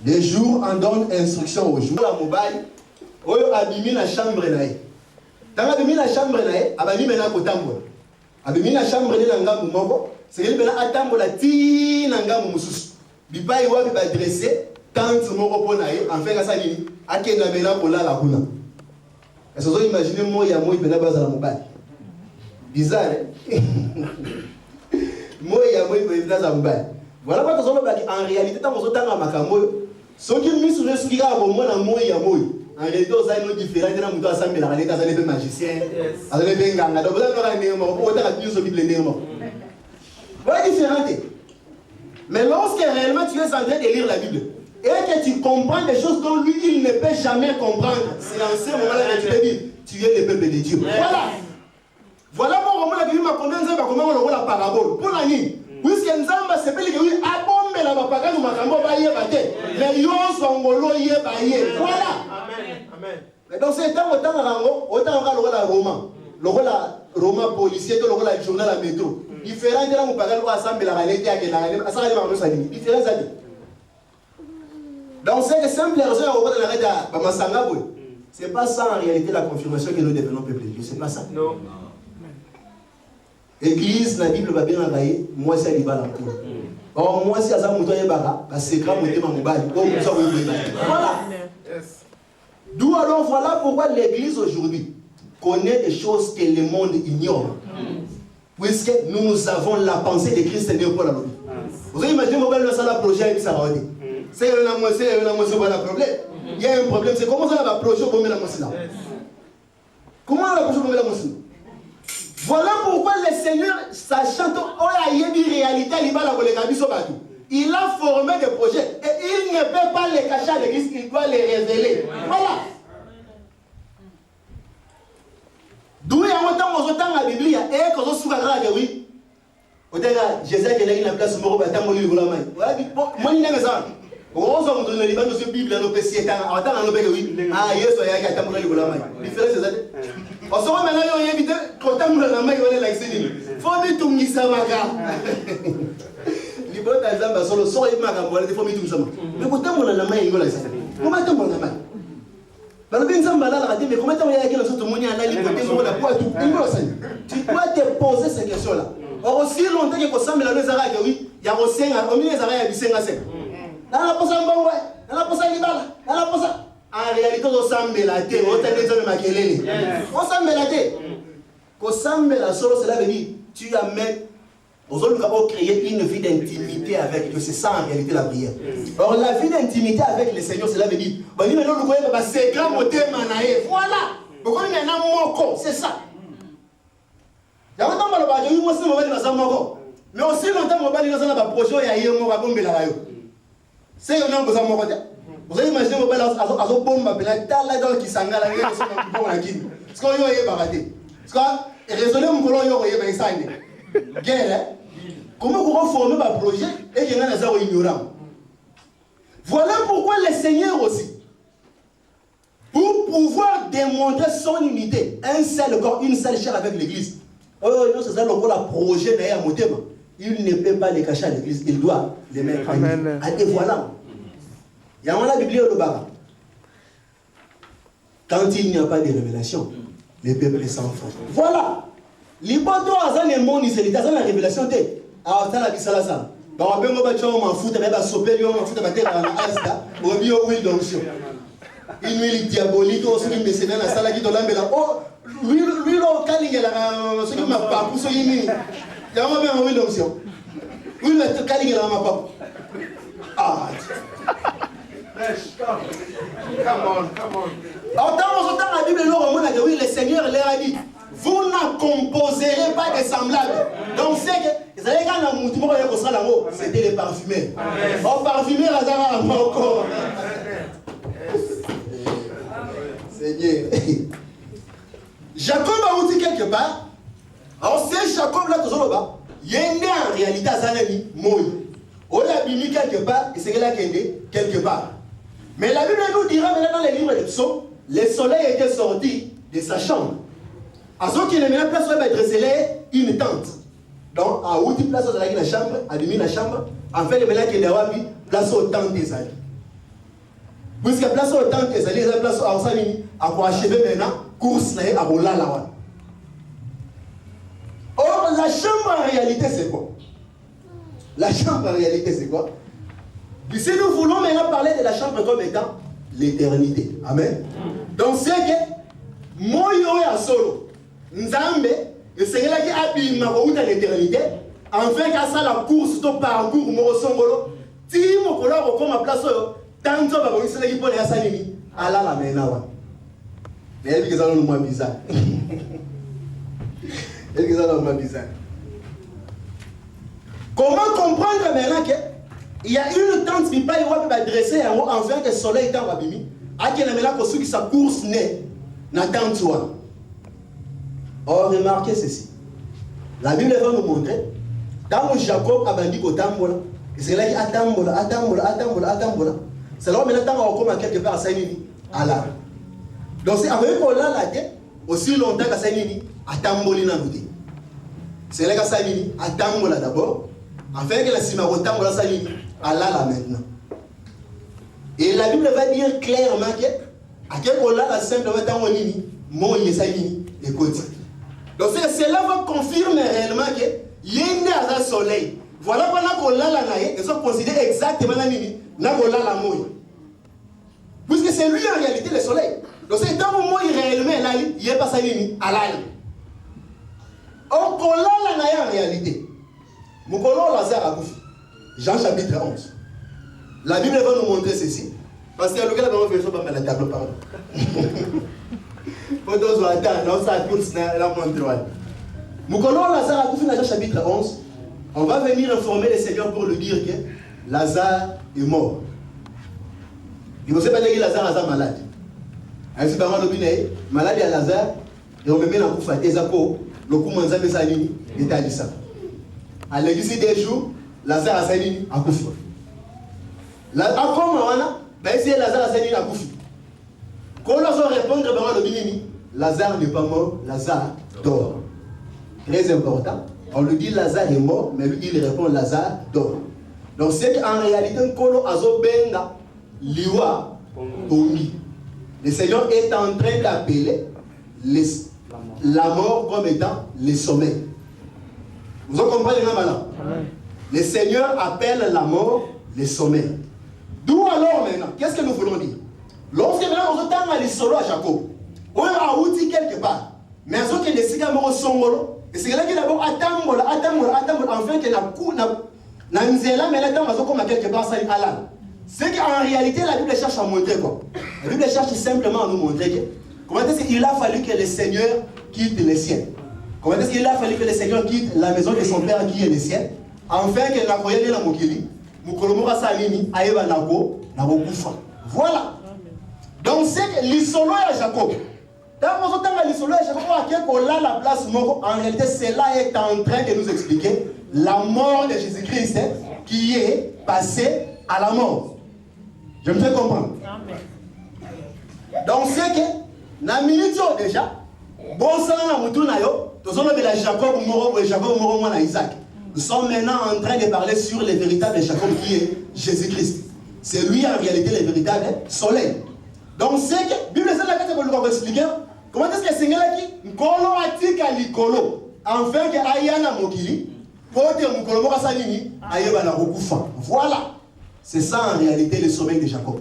Les jours en donnent instruction aux jours. La mobile, oyo abimi na chambre nae. Tant abimi na chambre nae, abami mena kotambo. Abimi na chambre ne ngambu moko, c'est que mena atambo la ti na ngambu mususu. Bipai wa bi adresser tante moko ponae, en fait ça ni akenda mena kola la kuna. Est-ce que vous imaginez moi ya moi pena baza la mobile? Bizarre. Moi ya moi pena baza la mobile. Voilà pourquoi en réalité tant on s'entend à makambo. Ce qui me souvient ce qui a au moins moi ya moi. En réalité on a une différence dans muto assemblée la réalité ça les magicien. Ça les benganga. Donc vous avez un moment on a plus sur Bible némo. Voilà différente. Mais lorsque réellement tu es en train de lire la Bible et que tu comprends des choses dont lui il ne peut jamais comprendre, c'est en ce moment-là que tu te dis tu es le peuple de Dieu. Voilà. Voilà pourquoi la Bible m'a conduit à comment on la parabole. Pour la nuit. Puisque Nzamba c'est pas que oui abombe la bapaka nous makambo ba yebate. Mais yo songolo yebaye. Voilà. Amen. Amen. Mais donc c'est autant la roman. Le roman policier que le journal à métro. Différent de la mupaka ko assemble la réalité à que ça va nous salir. Différence à dire. Donc c'est que simple raison au de la réalité ba masanga boy. C'est pas ça en réalité la confirmation que nous devenons peuple de Dieu, c'est pas ça. Non. Église, la Bible va bien envoyer, moi c'est l'ibala. Or, moi c'est Azam Moutoye Bara, parce que c'est grand Moutoye Mamoubaï. Voilà. D'où alors, voilà pourquoi l'église aujourd'hui connaît des choses que le monde ignore. Puisque nous avons la pensée de Christ et de Paul. Vous avez imaginé pourquoi nous avons un projet avec Sarah. C'est un problème. Il y a un problème, c'est comment ça va projet pour mettre la moissine. Comment on va projet pour mettre la moissine? Voilà pourquoi le Seigneur, sachant qu'il y a une réalité, il a formé des projets et il ne peut pas les cacher à l'église, il doit les révéler. Voilà. D'où il y a autant dans la Bible, et quand on se souvient de oui, Jésus qui a eu la place, moi je vais vous la main. Moi je n'aime ça. On va donner les bandes de Bible à nos PC. Attends, on va oui. Ah, yes, il y a un tambour de la main. Différence, c'est ça. On se remet là, on évite quand on a la main, on est là, c'est dit. Faut dire tout le monde ça va. Les bonnes exemples, sur le sort, il m'a renvoyé, il faut dire tout ça. Mais quand on a la main, il est là. Comment est-ce qu'on a la main? Dans le bien mais comment est-ce qu'on a la main? Tu dois te poser ces questions-là. Or, aussi longtemps que ça, mais la loi Zara, oui, il y a aussi un homme, il y a du 5 à 5. Dans la posa mbongwe, dans la posa libala, dans la posa. En réalité, on s'embête la tête, on t'a dit de maquiller. On s'embête la tête. Qu'on s'embête la solo, cela veut dire tu amènes Aujourd'hui, nous avons créé une vie d'intimité avec Dieu. C'est ça en réalité la prière. Or, la vie d'intimité avec le Seigneur, cela veut dire, c'est grand moté manaé. Voilà. C'est ça. Il y a longtemps que mais aussi longtemps que je suis un projet, il y a un projet. C'est un homme qui est vous avez imaginé que vous avez un bombe qui s'en a parce qu'on y a baraté. Parce que résoudre mon colon, il y a guerre. Comment vous reformez un projet et qu'il y a un zéro ignorant? Voilà pourquoi le Seigneur aussi, pour pouvoir démontrer son unité, un seul corps, une seule chair avec l'église. Oh non, c'est ça le projet derrière mon thème. Il ne peut pas les cacher à l'église, il doit les mettre en œuvre. Et voilà. Il y a la Bible au Bara. Quand il n'y a pas de révélation, les peuples s'en font. Voilà. L'hypothèse est mon israélite, c'est la révélation. Alors, ça, la bisala, ça. Bah, on peut m'en foutre, mais on va sauver, on va foutre ma tête dans la Asda, on va bien huile d'onction. Une huile diabolique, on se dit, mais c'est dans la salle qui est dans la maison. Oh, lui, le caling, ce qui m'a pas poussé, il y a un peu huile d'onction. Oui, le caling, il a ma pas. Ah, come on. Alors, dans la Bible, oui, le Seigneur leur a dit, vous ne composerez pas de semblables. Donc, c'est que, vous savez, quand c'était les parfumeurs. Oh, parfumeur, Lazare, encore. Seigneur. Jacob a dit quelque part. Alors, c'est Jacob là, toujours là-bas. Il y a en réalité à Zanami, Moïse. On l'a mis quelque part, et c'est là qu'il est quelque part. Mais la Bible nous dira maintenant dans les livres des psaumes, le soleil était sorti de sa chambre. À ce qu'il est mis en place, on va dresser une tente. Donc, à où tu places la chambre, à demi la chambre, en fait, le mélange qui est là, place au tente des alliés. Puisque place au tente des alliés, la place au Sani, à quoi achever maintenant, course à Rola là. Or, la chambre en réalité, c'est quoi? La chambre en réalité, c'est quoi? Puis si nous voulons maintenant parler de la chambre comme étant l'éternité. Amen. Donc, c'est que Moyo et Solo, Nzambe, le Seigneur qui habille ma route à l'éternité, enfin, qu'à ça la course, ton parcours, mon songolo, Timo, qu'on a comme ma place, tant de temps, on va qui pour les Assanini, Allah la menawa. Mais elle dit que ça nous moins bizarre. Elle dit que ça nous moins bizarre. Comment comprendre maintenant qu'il y a une tente qui va y dresser enfin que le soleil est en Babimi, à qui est là qui sa course n'est dans la tente. Or, remarquez ceci. La Bible va nous montrer, quand Jacob a bandit au Tambola, c'est là qu'il a Tambola. C'est là maintenant qu'on a quelque part à Saïnini, à l'âme. Donc, c'est avec qu'on a la tête, aussi longtemps qu'à Saïnini, à Tamboli dans l'outil. C'est là qu'à Saïnini, à Tambola d'abord. Enfin, que la Simarotam, voilà ça, Allah là maintenant. Et la Bible va dire clairement que, à quel moment la simple va être en ligne, mon Yesayini, écoute. Donc, cela va confirmer réellement qu'il y a un soleil. Voilà pourquoi on a la naïe, ils sont considérés exactement la ligne, n'a qu'on a la mouille. Puisque c'est lui en réalité le soleil. Donc, c'est dans le moment réellement, il n'y a pas sa ligne, à l'ail. Or, qu'on a la naïe en réalité. Moukolo Lazare a Koufi. Jean chapitre 11. La Bible va nous montrer ceci. Parce qu'il y a le gars qui va faire la table, pardon. Pour those who attendent, on s'est tous la montré. Moukolo Lazare a Koufi dans Jean chapitre 11. On va venir informer le Seigneur pour lui dire que Lazare est mort. Il ne sait pas dire que Lazare est malade. Ainsi, par exemple, malade à Lazare, et on me met dans le Koufa, et Zako, le Koumanza Messalini, et Talissa. À l'église des jours, Lazare a saigné à Koufi. Après, c'est Lazare a saigné à Koufi. Quand on leur répond, Lazare n'est pas mort, Lazare dort. Très important. On lui dit Lazare est mort, mais lui il répond Lazare dort. Donc c'est qu'en réalité, Kolo Azobenga, Liwa, Pongi. Le Seigneur est en train d'appeler la mort comme étant le sommeil. Vous en comprenez maintenant? Le Seigneur appelle la mort le sommeil. D'où alors maintenant? Qu'est-ce que nous voulons dire? Lorsque maintenant on entend les solos à Jacob, on a outil quelque part. Mais à ce que les cigares sont songolo, et c'est là qu'il d'abord attend atambola, enfin que na nzela, mais là, comme quelque part, ça halal. C'est qu'en réalité, la Bible cherche à montrer quoi? La Bible cherche simplement à nous montrer que comment est-ce qu'il a fallu que le Seigneur quitte les cieux. Comment est-ce qu'il a fallu que le Seigneur quitte la maison de son Père qui est les cieux, afin que la croyance de la Mokili, Mukolomora Salini, Aïba Nabo, Nabo Koufa. Voilà. Donc c'est que l'isolo à Jacob. Dans mon temps, l'isolo à Jacob, à la place, en réalité, cela est en train de nous expliquer la mort de Jésus-Christ qui est passé à la mort. Je me fais comprendre. Amen. Donc c'est que, dans la minute déjà, bon sang na mutu na yo, Jacob moro mwana Isaac. Nous sommes maintenant en train de parler sur le véritable Jacob qui est Jésus-Christ. C'est lui en réalité le véritable soleil. Donc c'est que, la Bible va expliquer comment est-ce que le Seigneur a dit Nkolo atika likolo, afin que Ayana Mokili, pour que Mukolo Mora Salini, Ayeba na Rokufa. Voilà. C'est ça en réalité le sommeil de Jacob.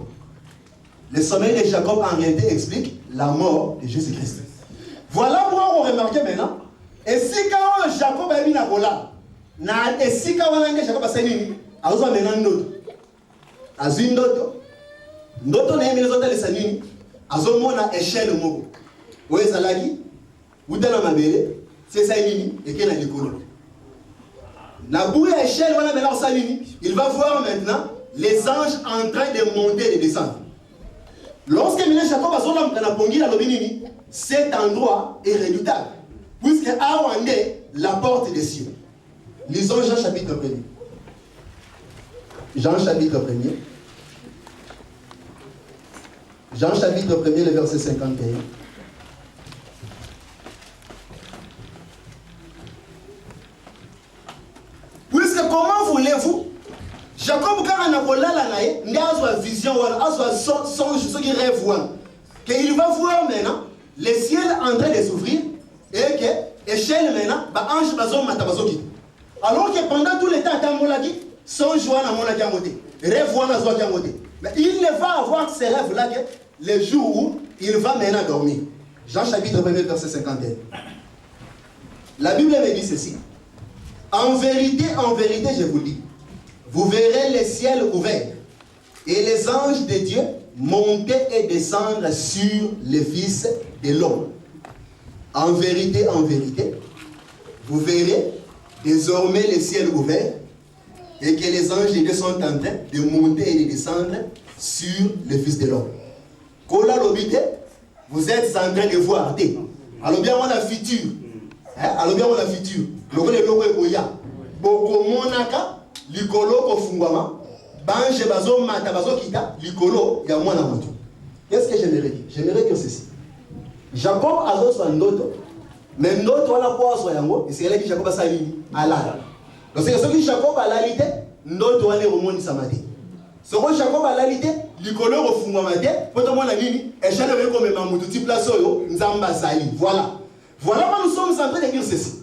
Le sommeil de Jacob en réalité explique la mort de Jésus-Christ. Voilà pourquoi on remarque maintenant. Et si quand Jacob a mis la bola, et si quand Jacob a saigné, a besoin maintenant d'autres. A une d'autres. D'autres n'a les autres les saigné. A besoin mon échelle au mot. Où est Zalagi? Où est la mabelle? C'est saigné et qu'elle a dit quoi? La bouille à échelle, on a maintenant saigné. Il va voir maintenant les anges en train de monter et de descendre. Lorsque Jacob a son âme dans la pongi, cet endroit est redoutable. Puisque Aouande, la porte des cieux. Lisons Jean chapitre 1er. Jean chapitre 1er. Jean chapitre 1er, le verset 51. Puisque comment voulez-vous Jacob, quand on a il a une vision, il a son rêve, qu'il va voir maintenant le ciel en train de s'ouvrir et que l'échelle maintenant, ange bazon matabazoki. Alors que pendant tout le temps, son joie n'a pas été monté, rêve n'a pas été monté. Mais il ne va avoir ces rêves-là que les jours où il va maintenant dormir. Jean chapitre 1, verset 51. La Bible me dit ceci. En vérité, je vous dis. Vous verrez les ciels ouverts et les anges de Dieu monter et descendre sur le Fils de l'homme. En vérité, vous verrez désormais les ciels ouverts et que les anges de Dieu sont en train de monter et de descendre sur le Fils de l'homme. Vous êtes en train de voir. Alors bien, on a futur. Alors bien, on a futur. Likolo kofungwama bange bazo mata bazo kita likolo ya mwana moto. Qu'est-ce que j'aimerais dire? J'aimerais dire ceci. Jacob azo so ndoto, mais ndoto wala kwa so yango, c'est que Jacob asali alala. Donc c'est ce que Jacob a lalité, ndoto wale romoni samadi. Ce que Jacob a lalité, likolo kofungwama te, poto mwana nini, et chane ve comme mamutu ti place yo nzamba sali. Voilà. Voilà pourquoi nous sommes en train de dire ceci.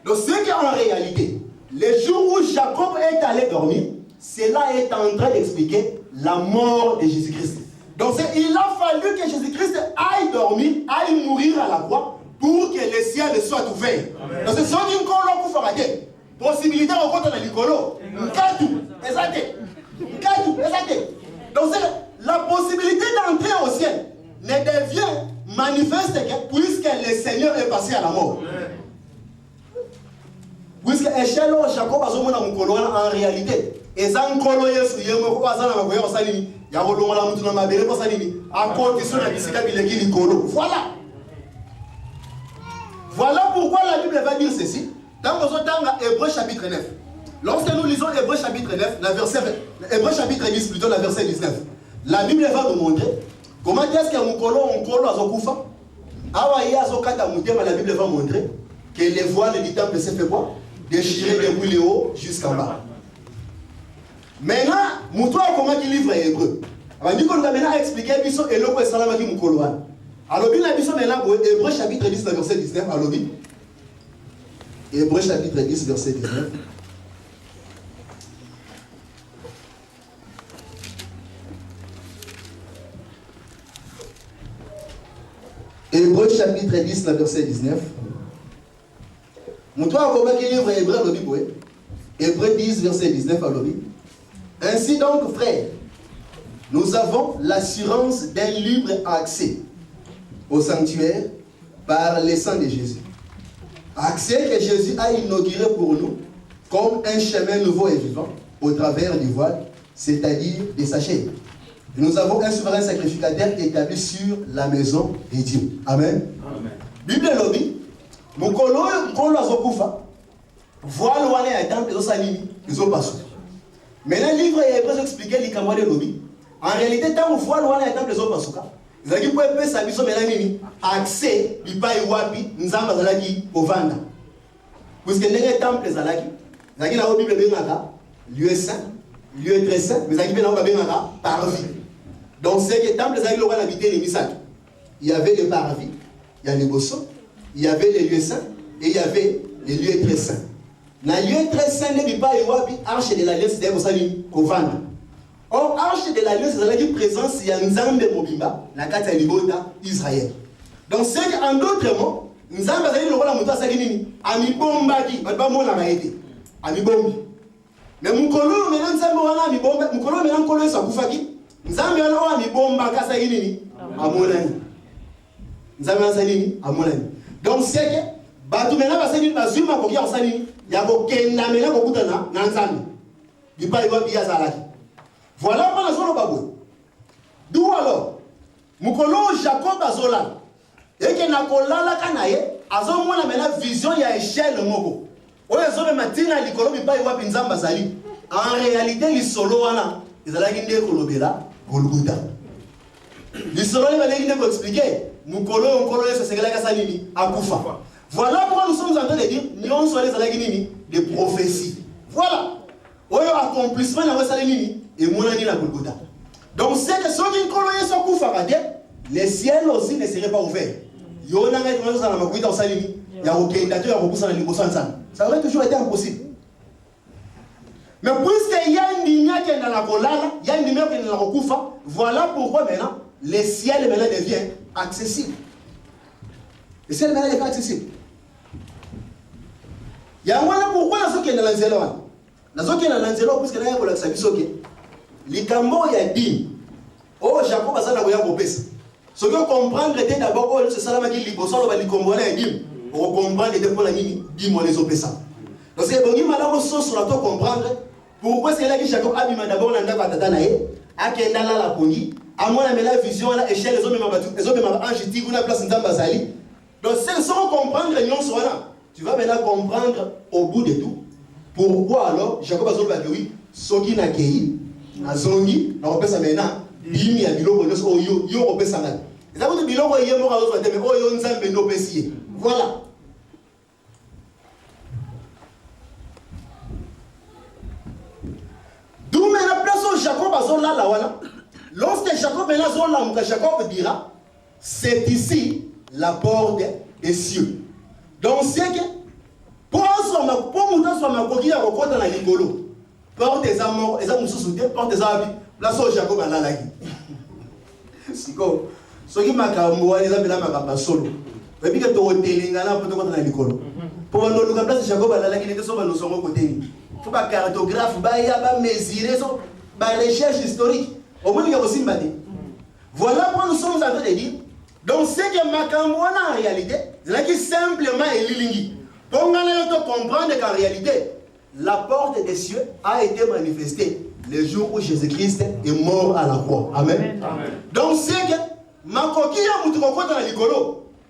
Donc c'est qu'en réalité le jour où Jacob est allé dormir, cela est en train d'expliquer la mort de Jésus-Christ. Donc il a fallu que Jésus-Christ aille dormir, aille mourir à la croix pour que le ciel soit ouvert. Donc c'est ce qu'on a fait. Possibilité de rencontrer la Nicolo. Donc la possibilité d'entrer au ciel ne devient manifeste que puisque le Seigneur est passé à la mort. Puisque échelle Jacob a zomona mukolo en réalité et ça nkolo yesu yemo ko azana makoyo salini ya ko longola mutu na mabele ko salini a côté sur la bisika bileki likolo. Voilà pourquoi la Bible va dire ceci dans Hébreux chapitre 9. Lorsque nous lisons Hébreux chapitre 9, Hébreux chapitre 10 plutôt, la verset 19. La Bible va nous montrer comment est-ce que mukolo azokufa awa ya azokata mutema. La Bible va montrer que les voiles du temple s'est fait quoi? Déchiré depuis le haut jusqu'en bas. Maintenant, Moutoua comment il livre Hébreu. Alors, nous allons maintenant expliquer Bisso et l'eau Salama qui Moukoloan. Alors, bien la Bisso maintenant, Hébreu chapitre 10, verset 19. Alors, Hébreu chapitre 10, verset 19. Hébreu chapitre 10, verset 19. Moutoua Kobaki livre Hébreu à l'Obi, Hébreu 10, verset 19 à l'Obi. Ainsi donc, frères, nous avons l'assurance d'un libre accès au sanctuaire par le sang de Jésus. Accès que Jésus a inauguré pour nous comme un chemin nouveau et vivant au travers du voile, c'est-à-dire de sa chair. Nous avons un souverain sacrificateur établi sur la maison de Dieu. Amen. Amen. Bible lobby, Mukolo Azokufa, voile wana ya temple zo salimi, ils ont pas sous. Maintenant livre et Hébreu expliquer les camarades lobby. En réalité, tant que voile wana ya temple zo pas sous. Ils ont dit pour épée sa biso melanini accès bipai wapi nzamba zalaki ovanda. Puisque les temples zalaki, zalaki na Bible bengaka lieu saint, lieu très saint, mais zalaki na bengaka parvis. Donc c'est que temple zalaki loka habité les misaki. Il y avait les parvis, il y a les bossons, il y avait les lieux saints et il y avait les lieux très saints. Dans les lieux très saints, les bipai wapi arche de l'alliance de Bosali ovanda. Or, arche de l'alliance, c'est la présence, il y a Nzambe Mobimba, la carte à Libota, Israël. Donc, c'est qu'en d'autres mots, Nzambe a dit le roi de la Salini, Ami Bombaki, pas mon amaïté, Ami Bombi. Mais Moukolo, maintenant, Nzambe a Ami Bomba, Moukolo, maintenant, Kolo, ça Koufaki, Nzambe a Ami Bomba, Kassaïni, à Monani. Nzambe a Salini, à Monani. Donc, c'est que, Batou maintenant, va Salini, Bazuma, Kokia, Salini, il y a Kenda, maintenant, Kokutana, Nzambe. Il n'y a pas de Bia Zalaki. Voilà comment nous avons. D'où alors, Mukolo Jacob Azola, et que Nakolala Kanaye, Azomona maintenant vision ya échelle moko. Oye zobe matina likolo bipa iwa pinzamba zali. En réalité, li solo wana, ezalaki nde kolobela Golgotha. Li solo li baleki nde ko expliquer, Mukolo yeso sekelaka salini akufa. Voilà pourquoi nous sommes en train de dire, nyon so ezalaki nini des prophéties. Voilà. Oyo accomplissement na salini. Et monani la Golgotha. Donc c'est que ceux qui ne sont pas les ciels aussi ne seraient pas ouverts. Il y a un qui dans la Makuita au Salini. Il y a aucun dateur à repousser dans les Bossan. Ça aurait toujours été impossible. Mais puisqu'il y a une ligne qui est dans la Kolala, il y a une ligne qui est dans la Rokufa, voilà pourquoi maintenant les ciels maintenant deviennent accessibles. Les ciels maintenant deviennent accessibles. Il y a un pourquoi ceux qui sont dans l'Anzelo. Dans ceux qui sont dans l'Anzelo, puisque là il y a la Sabisoke. Les cambo ya dit oh Jacob asana koya kopesa ce que comprendre était d'abord que c'est ça la maki liboso ba likombola ya dim on comprendre était pour la nini dim on les opesa donc c'est bongi malako so sur la to comprendre pourquoi c'est là que Jacob a mis d'abord na ndako tata na ye akenda la la pongi amona mela vision la échelle les hommes mabatu les hommes ange ti kuna place nzamba zali donc c'est sans comprendre non soit tu vas maintenant comprendre au bout de tout pourquoi alors Jacob a dit oui soki na kei azongi na kopesa mena bimi ya biloko nyonso oyo yo kopesa ngani eza kuti biloko ye moko azozwa te mais oyo nzambe ndo opesi ye voilà. D'où maintenant place au Jacob azolala wana lorsque Jacob maintenant azolamuka Jacob dira c'est ici la porte des cieux. Donc c'est que pour muta soit makoki ya kokota na likolo porte des amours, les amours sous porte des habits. Là, c'est Jacob à la lagi. C'est quoi? Ce qui m'a camoué, les amis, là, m'a solo. Et puis que tu as été là, pour te connaître dans l'école. Pour nous, le place Jacob à la lagi, il était sur le second côté. Il faut pas cartographe, il y a mesurer, recherche historique. Au moins, il y a aussi une voilà pourquoi nous sommes en train de dire. Donc, c'est que ma camoué, en réalité, c'est là qui simplement est l'ilingui. Pour nous comprendre qu'en réalité, la porte des cieux a été manifestée le jour où Jésus-Christ est mort à la croix. Amen. Amen. Donc c'est que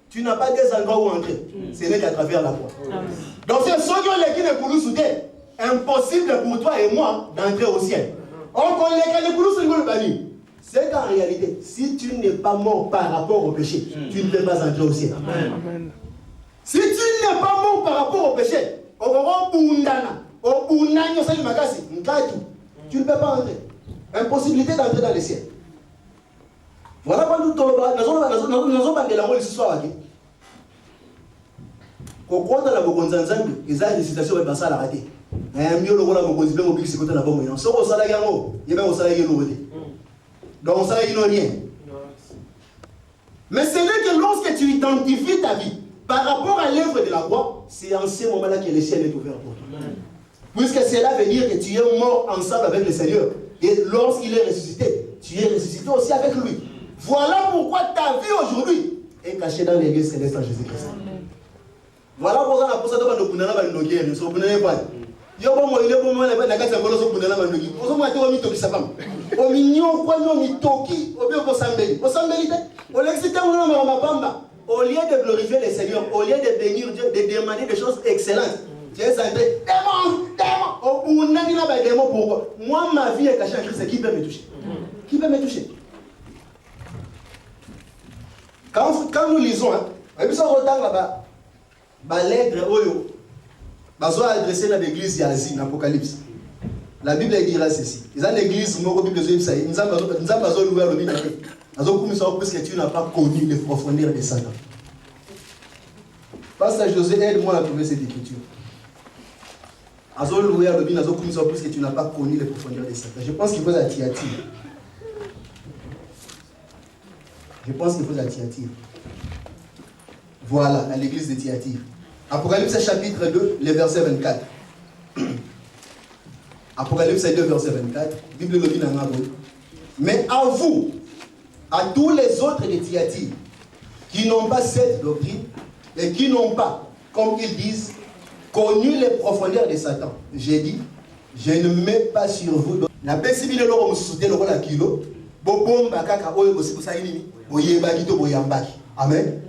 tu n'as pas des endroits où entrer. Ce n'est qu'à travers la croix. Amen. Donc c'est ceux qui ont les soutien. Impossible pour toi et moi d'entrer au ciel. Or, c'est qu'en réalité, si tu n'es pas mort par rapport au péché, tu ne peux pas entrer au ciel. Amen. Si tu n'es pas mort par rapport au péché, tu ne peux pas entrer. Impossibilité d'entrer dans le ciel. Voilà quand nous avons parlé de la mort de ce soir. Quand on a beaucoup ils ont des citations de Bassal à rater. Donc, ça n'a rien. Mais c'est là que lorsque tu identifies ta vie par rapport à l'œuvre de la croix, c'est en ce moment-là que le ciel est ouvert pour toi. Puisque cela veut dire que tu es mort ensemble avec le Seigneur. Et lorsqu'il est ressuscité, tu es ressuscité aussi avec lui. Voilà pourquoi ta vie aujourd'hui est cachée dans les lieux célestes en Jésus-Christ. Voilà pourquoi on a posé devant nous la bandogue, nous sommes pas. Yo bon moi il est bon moi la kati ngolo so bundana bandogi. Oso moi to mi toki sapam. O minyo kwa no mi toki, o bien ko sambeli. O sambeli te. O l'excité on na mapamba. Au lieu de glorifier le Seigneur, au lieu de bénir Dieu, de demander des choses excellentes. Tu es centré, démon. Au bout de la démon, pourquoi? Moi, ma vie est cachée à Christ. Qui peut me toucher? Qui peut me toucher? Quand nous lisons, et puis ça retarde là-bas, la lettre Oyo, soit adressée dans l'église d'Asie, dans l'Apocalypse. La Bible dira ceci. Ils ont l'église, nous avons ouvert le Bible. Parce que tu n'as pas connu les profondeurs de Satan. Pasteur José, aide-moi à trouver cette écriture. Parce que tu n'as pas connu les profondeurs de Satan. Je pense qu'il faut la Thyatire. Voilà, à l'église de Thyatire. Apocalypse chapitre 2, le verset 24. Apocalypse 2, verset 24. Bible le dit dans la Bible. Mais à vous, à tous les autres de Thyatire, qui n'ont pas cette doctrine et qui n'ont pas, comme ils disent, connu les profondeurs de Satan. J'ai dit, je ne mets pas sur vous. La possibilité de vous soutenir le kilo, amen.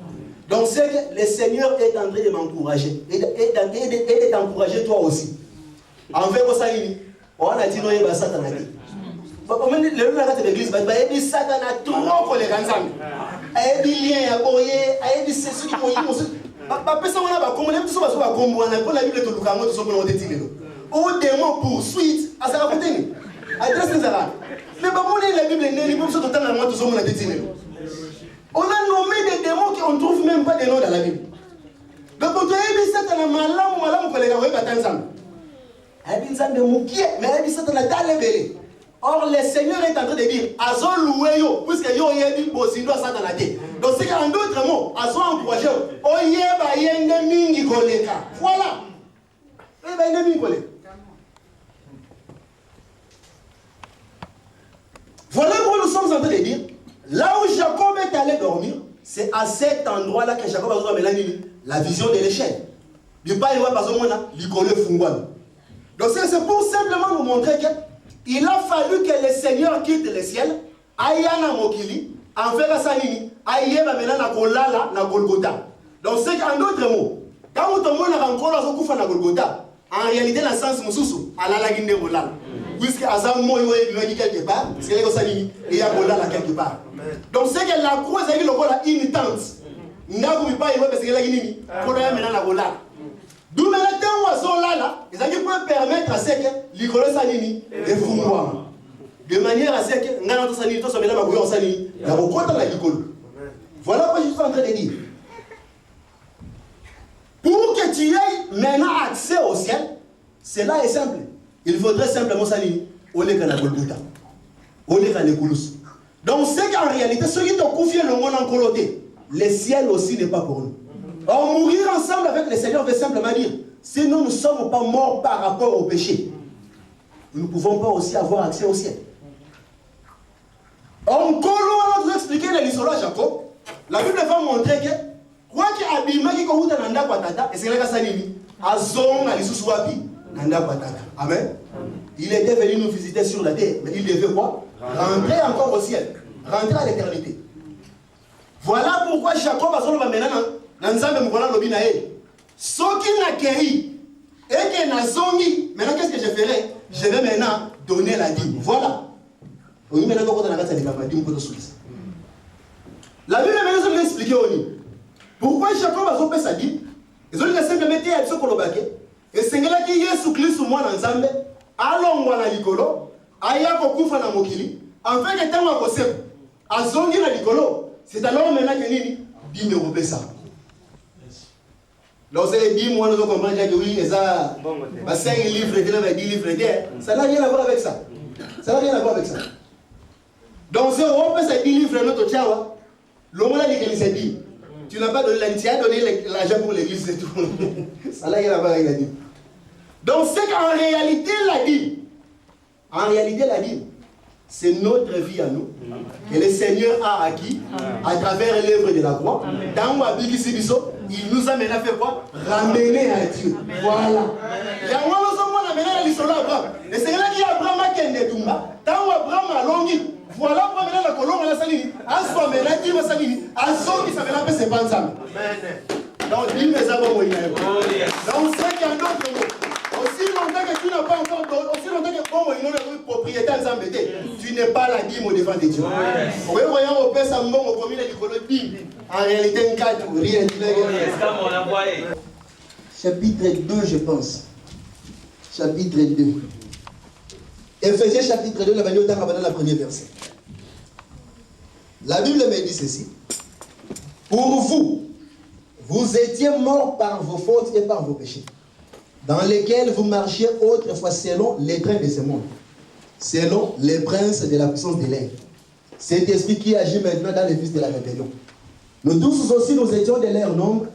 Donc c'est que le Seigneur est en train de m'encourager et de t'encourager toi aussi. Envers vous, on a dit non, il va Satan. L'église va dire Satan a trop pour les rançons. Il y a des liens, il y a des sessions qui vont au démon poursuite à sa raconter. On a nommé des démons qu'on ne trouve même pas des noms dans la Bible. Donc on dit Satan a malam collègue avec Batanzam. Or le Seigneur est en train de dire Azon loué yo puisque yo yebi bosindo Satan a dit. Donc c'est qu'en d'autres mots, Azon encouragé oyeba yende mingi koleka. Voilà. Oyeba yende mingi koleka. Voilà pourquoi nous sommes en train de dire, là où Jacob est allé dormir, c'est à cet endroit-là que Jacob a besoin la vision de l'échelle. Il pas y avoir par exemple l'icône fungwan. Donc c'est pour simplement nous montrer qu'il a fallu que le Seigneur quitte le ciel, aille na mokili, en fait la sanini, aille maintenant na kolala na Golgotha. Donc c'est qu'en d'autres mots, quand on tombe na encore la sokufa na Golgotha, en réalité la sens mususu, ala la guinde kolala. Puisque Azam Moyo est quelque part, parce qu'il y a Golala quelque part. Donc c'est que la croix est une tente. N'a pas parce qu'il y a une maintenant la Golala. D'où maintenant oiseau là, ils peuvent permettre à ce que l'icône sanini est fumwa. De manière à ce que n'importe sanini tout ça maintenant ma bouillon sanini, la rencontre la l'icône. Voilà ce que je suis en train de dire. Pour que tu aies maintenant accès au ciel, cela est simple. Il faudrait simplement s'aligner au lieu de la Golgotha, au lieu de la Koulos. Donc c'est qu'en réalité, ceux qui t'ont confié le monde en coloté, le ciel aussi n'est pas pour nous. Or mourir ensemble avec le Seigneur veut simplement dire, si nous ne sommes pas morts par rapport au péché, nous ne pouvons pas aussi avoir accès au ciel. En Colo, on va vous expliquer l'histoire de Jacob. La Bible va montrer que, quoi qu'il y ait abîmé qui est dans la patata, et c'est là que ça dit, Azon a l'issue wapi. Amen. Il était venu nous visiter sur la terre, mais il devait quoi? Rentrer encore au ciel, rentrer à l'éternité. Voilà pourquoi Jacob a dit maintenant, ce qui n'a guéri et qui n'a zongi, maintenant qu'est-ce que je ferai? Je vais maintenant donner la dîme. Voilà. La Bible maintenant nous expliquer pourquoi Jacob a fait sa dîme. Ils ont simplement dit à ce qu'on a et c'est là que Yesu Christ moi dans Zambé alongwa na likolo aya kokufa na mokili en fait que tant à kosem azongi na likolo c'est alors maintenant que nini dîme repesa lorsque dit moi nous comprendre que oui ça ba 5 livres de la 10 livres de ça n'a rien à voir avec ça ça n'a rien à voir avec ça donc c'est on peut ça 10 livres notre chawa le monde dit que c'est dit tu n'as pas donné la dîme, tu as donné l'argent pour l'église, c'est tout. Ça là, il y a la dîme. Donc c'est qu'en réalité, la dîme, c'est notre vie à nous, que le Seigneur a acquis à travers l'œuvre de la croix. Dans Wabiki Sibiso, il nous a maintenant fait quoi? Ramener à Dieu. Voilà. Et moi, nous sommes ramenés à l'Issola Abraham. Et c'est là qu'il y a Abraham qui est Netumba. Dans Abraham a longi. Voilà pour mener la colonne à la saline. À soi, mais la dîme à saline. À son qui s'appelle la paix, c'est pas ensemble. Donc, dîme est à bon moyen. Donc, c'est qu'il y a un autre mot. Aussi longtemps que tu n'as pas encore, aussi longtemps que bon, il n'y a pas de propriété ensemble, tu n'es pas la dîme au devant de Dieu. Oui, voyons au père Sambon, au commune du Colo dîme. En réalité, un cadre, rien de chapitre 2, je pense. Chapitre 2. Éphésiens chapitre 2, la Bible dans la première verset. La Bible me dit ceci. Pour vous, vous étiez morts par vos fautes et par vos péchés, dans lesquels vous marchiez autrefois selon les trains de ce monde, selon les princes de la puissance de l'air. Cet esprit qui agit maintenant dans les fils de la rébellion. Nous tous aussi, nous étions de leur nombre,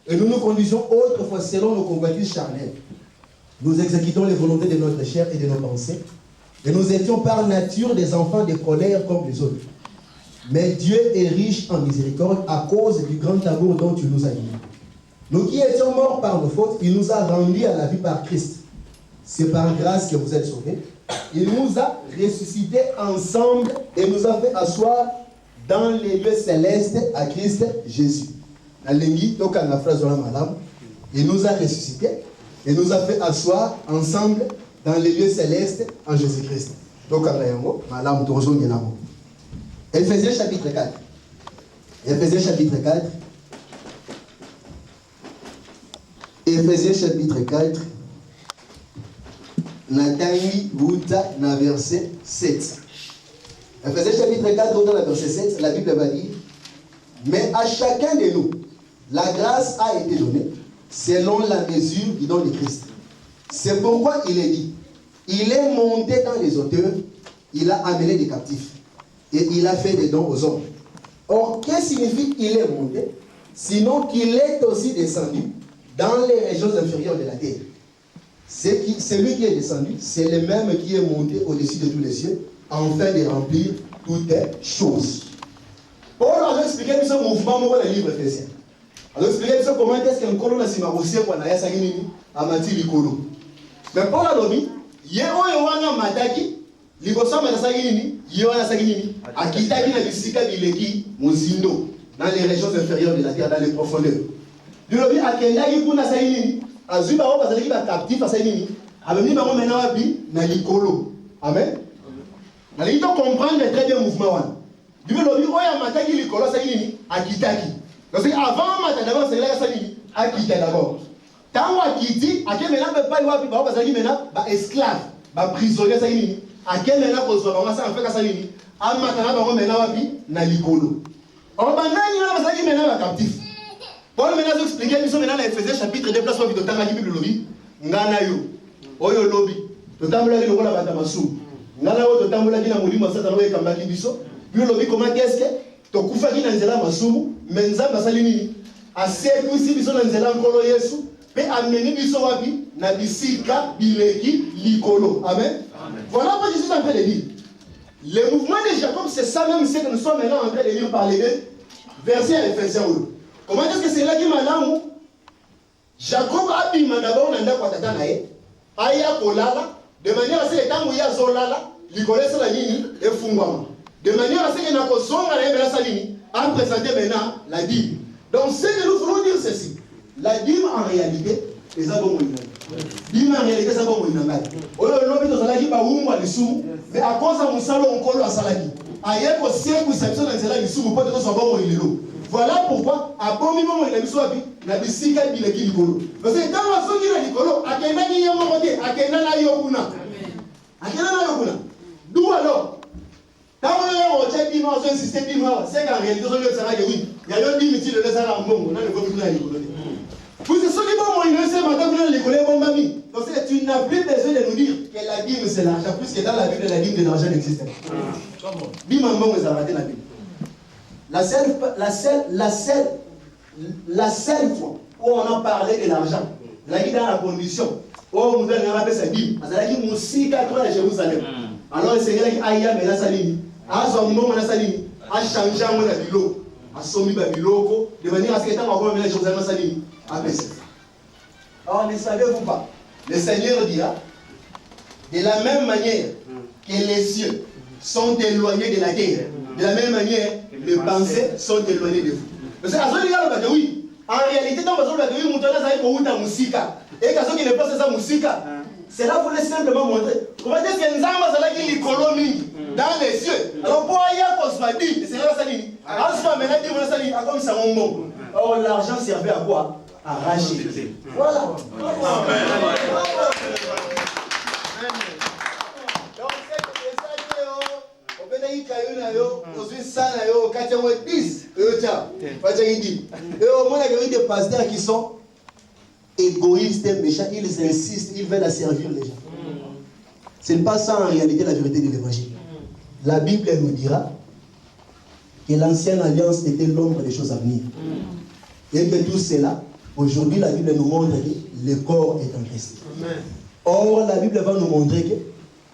et nous nous conduisions autrefois selon nos convoitises charnelles. Nous exécutons les volontés de notre chair et de nos pensées, et nous étions par nature des enfants de colère comme les autres. Mais Dieu est riche en miséricorde à cause du grand amour dont tu nous as donné. Nous qui étions morts par nos fautes, il nous a rendus à la vie par Christ. C'est par grâce que vous êtes sauvés. Il nous a ressuscités ensemble et nous a fait asseoir dans les lieux célestes à Christ Jésus. La phrase de la madame, il nous a ressuscités et nous a fait asseoir ensemble dans les lieux célestes en Jésus-Christ. Donc, madame, tu rejoins bien l'amour. Éphésiens chapitre 4. Éphésiens chapitre 4. Éphésiens chapitre 4. Nathalie Bouta na verset 7. Éphésiens chapitre 4, Bouta na verset 7, la Bible va dire: mais à chacun de nous, la grâce a été donnée selon la mesure du don de Christ. C'est pourquoi il est dit: il est monté dans les hauteurs, il a amené des captifs et il a fait des dons aux hommes. Or, qu'est-ce que signifie il est monté? Sinon qu'il est aussi descendu dans les régions inférieures de la terre. Celui qui est descendu, c'est le même qui est monté au-dessus de tous les cieux, afin de remplir toutes choses. Paul a expliqué ce mouvement dans le livre Éphésiens. Il a expliqué comment est-ce qu'un colon a simarousé pour aller à Mati Likolo. Mais Paul a dit, il y a un mataki, l'Igosa Manasagini, il y a un Sagini, à Kitaki na Bissika Bileki, Mozindo, dans les régions inférieures de la terre, dans les profondeurs. Il a dit, à Kendaki Kuna Sagini, à Zuba, parce qu'il est captif à Sagini, à venir maintenant à Bi, na Likolo. Amen. Il faut comprendre très bien le mouvement. Il veut dire, oh, il y a Mataki Likolo Sagini, à Kitaki. Parce qu'avant Mataki, d'abord, c'est là Sagini, à Kitaki d'abord. Tant à Kiti, à quel moment peut pas y avoir parce qu'il maintenant esclave, prisonnier Sagini. À quel moment qu'on soit vraiment ça en fait qu'à Sagini, à Matana par maintenant à Bi, na Likolo. Or maintenant il y a Sagini maintenant captif. Paul maintenant expliquer nous sommes maintenant Éphésiens chapitre 2 place où il tanga Bible lobby, ngana yo, oyo lobby, totambula le kola batamasu. Ngana yo totambula kina mulimo sasa na kamba kibiso. Bio lobby comment est-ce que to kufa kina nzela masumu, menza basali nini? Aseku si biso na nzela nkolo Yesu. Amener biso wapi na bisika bileki likolo. Amen. Voilà pourquoi Jésus est en train de dire. Le mouvement de Jacob, c'est ça même ce que nous sommes maintenant en train de lire par les deux versets à Éphésiens. Comment est-ce que c'est là qui m'a dit Jacob a dit d'abord nanda kwa tata nae aya kolala de manière à ce que tangu ya zolala likolesa la nini efungwama. De manière à ce que na kozonga na yebela salini a présenté maintenant la dîme. Donc ce que nous voulons dire ceci. La dîme en réalité, c'est ça bon. Dîme en réalité, c'est ça bon. On a l'objet de salaki ba umwa lisumu, mais à cause de musalo onkolo a salaki. Ailleurs que c'est que ça dans cela lisumu peut être bon ililo. Voilà pourquoi à bon moment il a mis soit na bisika bileki likolo. Parce que quand on songi na likolo, akenda ni yamo côté, akenda na yokuna. Akenda na yokuna. D'où alors? Quand on a check dîme, on a un système dîme, c'est qu'en réalité on a salaki oui. Il y a un dîme qui le laisse à la mbongo, on a le goût de la likolo. Vous êtes ceux qui vont m'intéresser maintenant que les collègues vont m'amener. Donc tu n'as plus besoin de nous dire que la dîme c'est l'argent, puisque dans la Bible la dîme de l'argent n'existe pas. Dîme en bon, vous avez la Bible. La seule la seule fois où on a parlé de l'argent, là, dans la condition, où on nous a rappelé sa Bible, parce qu'il y a aussi 4 ans à Jérusalem. Alors le Seigneur a dit, aïe, mais là, ça l'est. À ce moment, ça l'est. A changé en la bilo, a sommi Babiloko, de manière à ce que tant qu'on va Jérusalem, ça l'est. Alors, ne savez-vous pas, le Seigneur dira, de la même manière que les cieux sont éloignés de la terre, de la même manière, les pensées sont éloignées de vous. Parce que, oui, en réalité, dans le cas où on a musica, et quand on ne passe sa musica, cela voulait simplement montrer comment est-ce que nous avons dit dans les cieux. Alors, pour aller à Cosmadi, c'est là ça dit. Alors, ça dit, comme ça, on monte. Or, l'argent servait à quoi? À racheter. Voilà. Des pasteurs qui sont égoïstes et méchants, ils insistent, ils veulent servir les gens. Ce n'est pas ça en réalité la vérité de l'évangile. La Bible nous dira que l'ancienne alliance était l'ombre des choses à venir. Et que tout cela, aujourd'hui la Bible nous montre que le corps est en Christ. Or, la Bible va nous montrer que,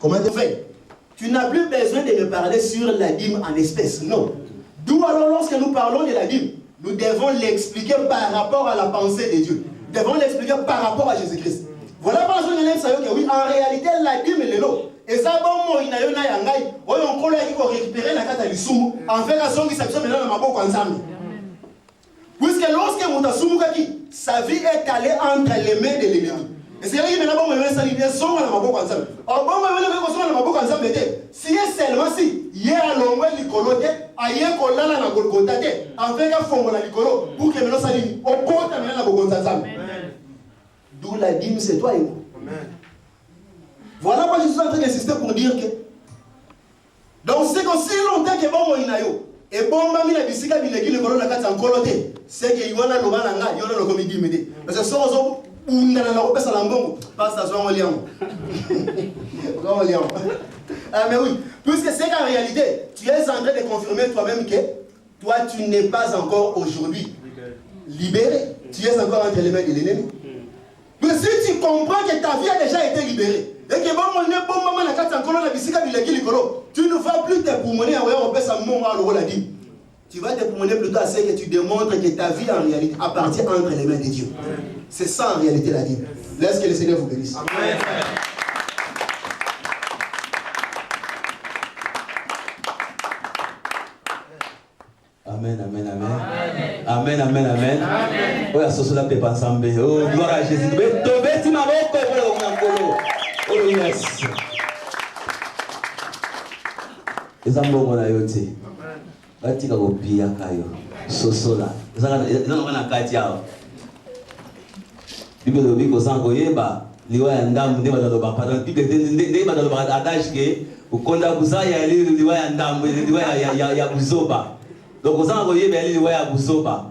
comment tu fais? Tu n'as plus besoin de me parler sur la dîme en espèces, non. D'où alors, lorsque nous parlons de la dîme, nous devons l'expliquer par rapport à la pensée de Dieu. Nous devons l'expliquer par rapport à Jésus-Christ. Voilà parce que nous savons que oui, en réalité, la dîme est l'eau. Et ça, bon, il y a un yangai, on a récupéré la carte du soumou, en fait, la songe qui s'appelle maintenant dans ma boque ensemble. Puisque lorsque Moutasumu dit, sa vie est allée entre les mains de l'ennemi. Et c'est là qu'il y a un bon moment, ça lui vient son dans ma boque ensemble. Or, bon moment, son dans ma boque ensemble, si seulement si, il y a un long licolo, il y a un collant dans la golgotha, en fait, un fond dans la licolo, pour que maintenant ça lui, on porte maintenant la boque ensemble. D'où la dîme, c'est toi et moi. Voilà pourquoi je suis en train d'insister pour dire que. Donc, c'est qu'aussi longtemps que bon, il y a et bon, ma mine bisika bileki le colon la carte en coloté, c'est que il y a le malanga, il y a le comédie médé. Parce que ça, on a la robe, ça l'embongo, passe à son lien. Ah, mais oui, puisque c'est qu'en réalité, tu es en train de confirmer toi-même que toi, tu n'es pas encore aujourd'hui libéré. Tu es encore entre les mains de l'ennemi. Mais si tu comprends que ta vie a déjà été libérée, et que bon, on est bon, maman, la carte en colon, la bisika bileki le colon, tu ne vas plus te pulmoner à on passe à mon la dit. Tu vas te pulmoner plutôt à ce que tu démontres que ta vie en réalité appartient entre les mains de Dieu. C'est ça en réalité la dîme. Laisse que le Seigneur vous bénisse. Amen. Amen, amen, amen. Amen, amen, amen. Oh, la sauce là, peut ensemble. Oh, gloire à Jésus. Oh, yes. Les amours qu'on a yoté. Batika ko pia kayo. Sosola. Ezanga na kati yao. Bible lobi ko sango yeba. Liwa ya ndamu ndeba daloba pardon. Bible ndeba daloba adage ke ukonda kusaya liwa ya ndamu liwa ya buzoba. Donc osanga ko yeba liwa ya buzoba.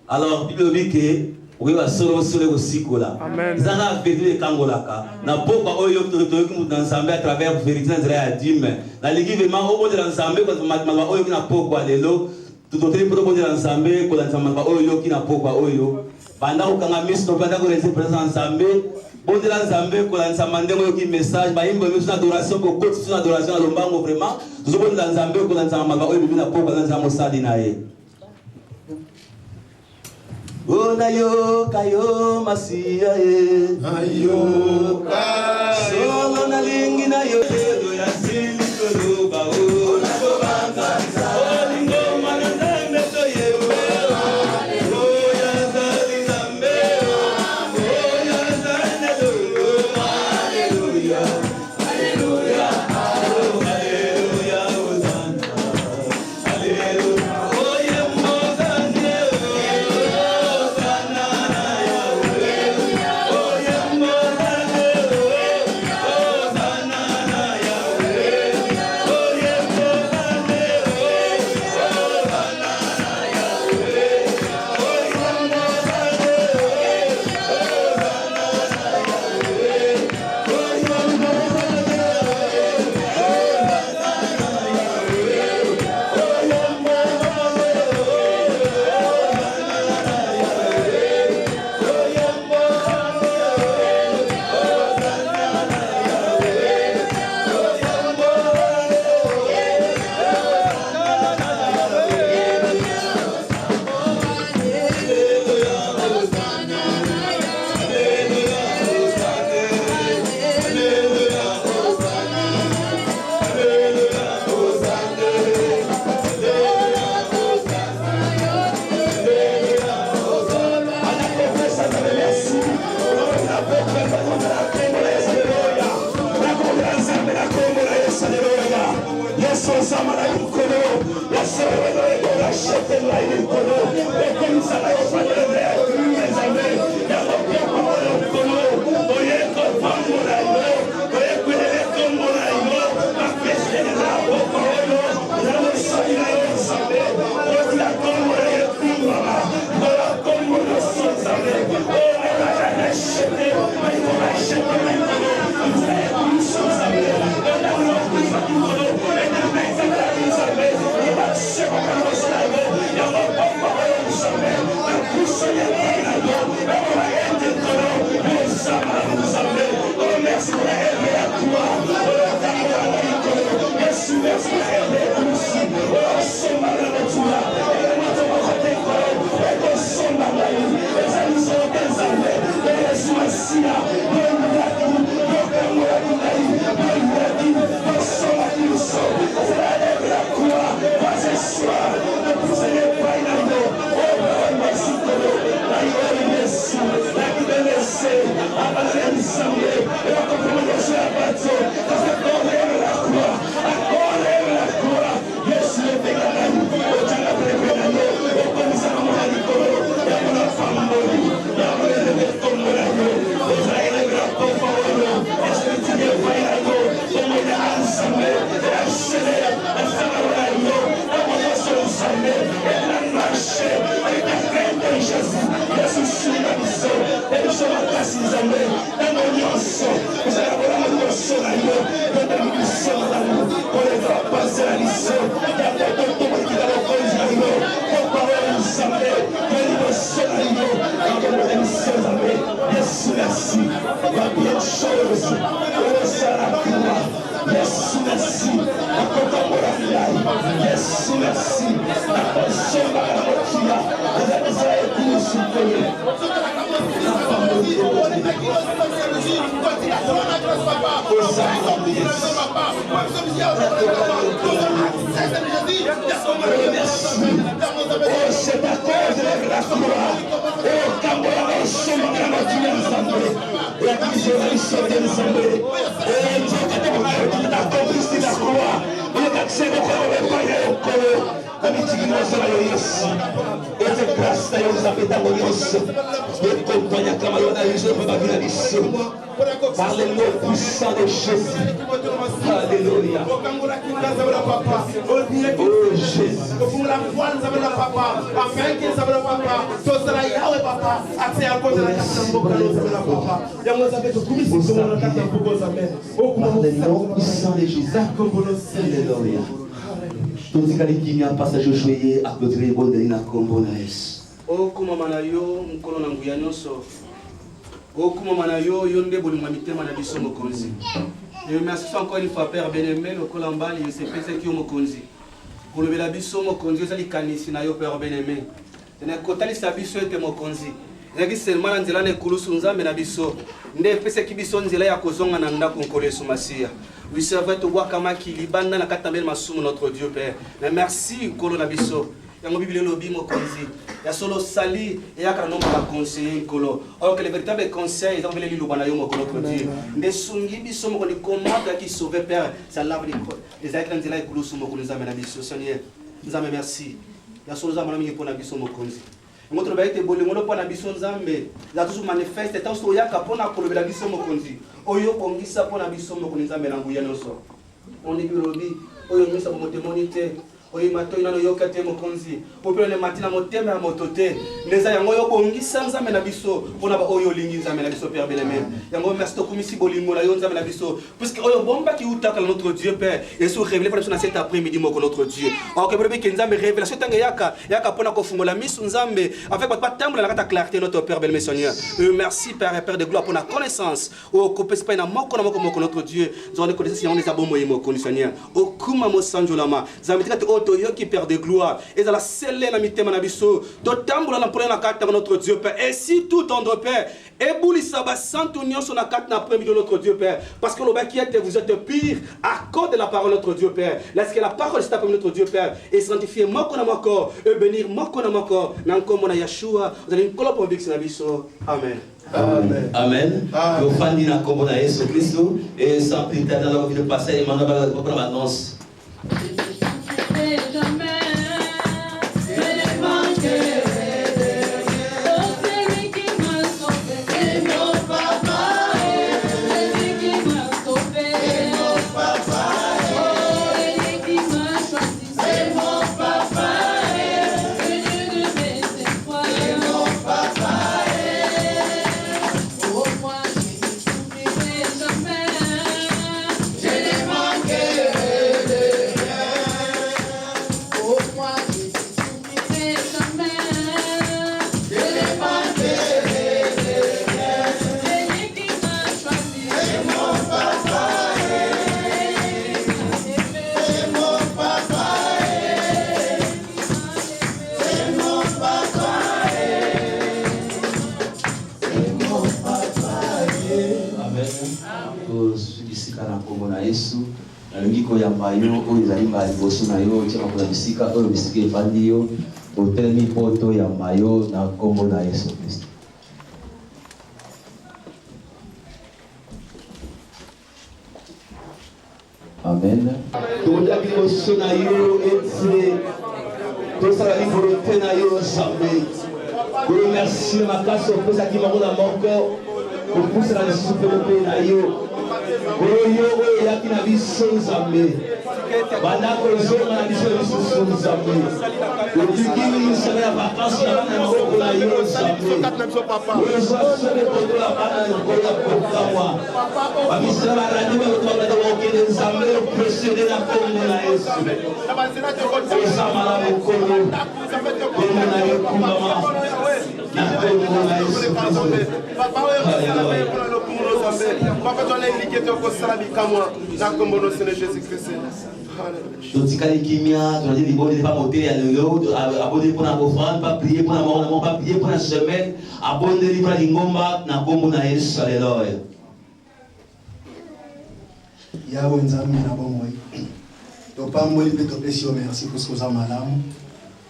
Alors Bible lobi ke oui, va solo aussi là. Zanga vérité kangolaka. Na pokwa oyo toyoki mutu ensemble à travers vérité nzela ya dîme. Na ligi vraiment au bout de l'ensemble quand matma oyo kina pokwa lelo. Tutoteli poto bout de l'ensemble quand l'ensemble oyo kina pokwa oyo. Banda ukanga misto banda ko rester présent ensemble. Bout de l'ensemble quand l'ensemble ndemo yo ki message ba imbo miso adoration ko côté sur adoration na lombango vraiment. Tuzo bout de l'ensemble quand l'ensemble oyo bina pokwa l'ensemble sali na ye. Onayo kayo masia ye ayo ka solo na lingi na yo ya sili koluba o na banga sa lingo mananda meto ye o ya zali zambe o ya zane lo haleluya haleluya haleluya hosana haleluya o ye mozane Par le nom puissant de Jésus. Alléluia. Oh Jésus. Par le nom puissant de Jésus. Alléluia. Tout ce qui a passage au choyer à clôturer le bol de l'ina combo naes. Oh kuma manayo mkono na nguya nyonso. Oh kuma manayo yonde bolinga mitema na biso mokonzi. Et merci encore une fois Père bien-aimé le kolambali c'est pese ki mokonzi. Pour le biso mokonzi ezali kanisi na yo Père bien-aimé. Na kotali sa biso ete mokonzi. Ezaki seulement na nzela na ekulusu nzambe na biso. Nde pese ki biso nzela ya kozonga na ndako nkolo Yesu Masia. Oui, c'est vrai, tu vois comment il libande la katamel masumu notre Dieu Père. Mais merci, Kolo Nabiso. Il y a un bible lobby mo konzi. Il y a solo sali et il y a un nombre de conseillers Kolo. Alors que les véritables conseils, ils ont vécu l'ubanayo mo notre Dieu. Mais sungi biso mo koni comment qui sauver Père, ça lave les actes dans la kulusu mo koni zamena biso. Seigneur, nous avons merci. Il y a solo zamana mi pour Nabiso mo konzi. Notre baïté bolingono pour Nabiso nzambe. Il a toujours manifesté tant so yaka pour na kolo Nabiso mo konzi. Oyo bongisa pour Nabiso mo koni nzambe na nguya noso. On est biolobi, oyo misa mo témonité. Oyo mato ina no yokate mo konzi. Popelo le matina mo teme mo tote. Neza yango yo bongisa nzambe na biso pona ba oyo lingi nzambe na biso Père bien-aimé. Yango merci to komisi bolingo na yo nzambe na biso. Puisque oyo bomba ki utaka notre Dieu Père. Et so révélé pour nous cet après-midi mo ko notre Dieu. Alors que bébé ki nzambe révélation tanga yaka pona ko fungola misu nzambe avec pas tambola la clarté notre Père bien-aimé Seigneur. Merci Père et Père de gloire pour la connaissance. O ko pesa na moko na moko notre Dieu. Nous avons connaissance on les abomo mo ko Seigneur. O kuma mo sanjolama. Zamiti Dieu qui perd de gloire et dans la scellée la mitema na biso to tambola na pona na carte notre Dieu Père et si tout tendre Père et bouli saba santo union sur la carte na après-midi de notre Dieu Père parce que le bas qui êtes vous êtes pire à cause de la parole de notre Dieu Père lorsque la parole est après notre Dieu Père et sanctifier moko na moko et bénir moko na moko na nkombo na Yeshua vous allez nkolo pour bix na biso amen. Amen. Amen. Nous fandi na kombo na Yesu Kristo et sans plus tarder nous allons passer et maintenant on va annonce. bisika na kombo na Yesu. Nalingi koyamba yo oyo ezali mbala liboso na yo tia makola bisika oyo bisika efandi yo totelemi mpo toyamba yo na kombo na Yesu Kristo. Amen. Tondaki liboso na yo ete tosala livolonté na yo Nzambe. Koremercie makasi opesaki bango na moko kopusana lisusu mpe na yo. Oyo oyo eyaki na biso Nzambe bandako ezonga na biso lisusu Nzambe otiki misala ya vakansi na bana ya maboko na yo Nzambe oyo ezwasoki kotola bana ya mokolo ya kokamwa bamisala baradi baotobabada bakokende Nzambe opresede na kombo na Yesu oza malamu kolo kombo na yo kumbama na kombo na Yesu Kristo. Papa, tu as indiqué que ça la combo de Jésus-Christ. Totikali kimia, tu as dit que tu pas monter à l'eau, abonner pour la offrande, pas prier pour la mort, pas prier pour la semaine, abonner pour la lingomba, na combo na Yesu, alléluia. Yahweh Nzambe na bon moi. Donc pas moi les petits merci pour ce que vous avez malam.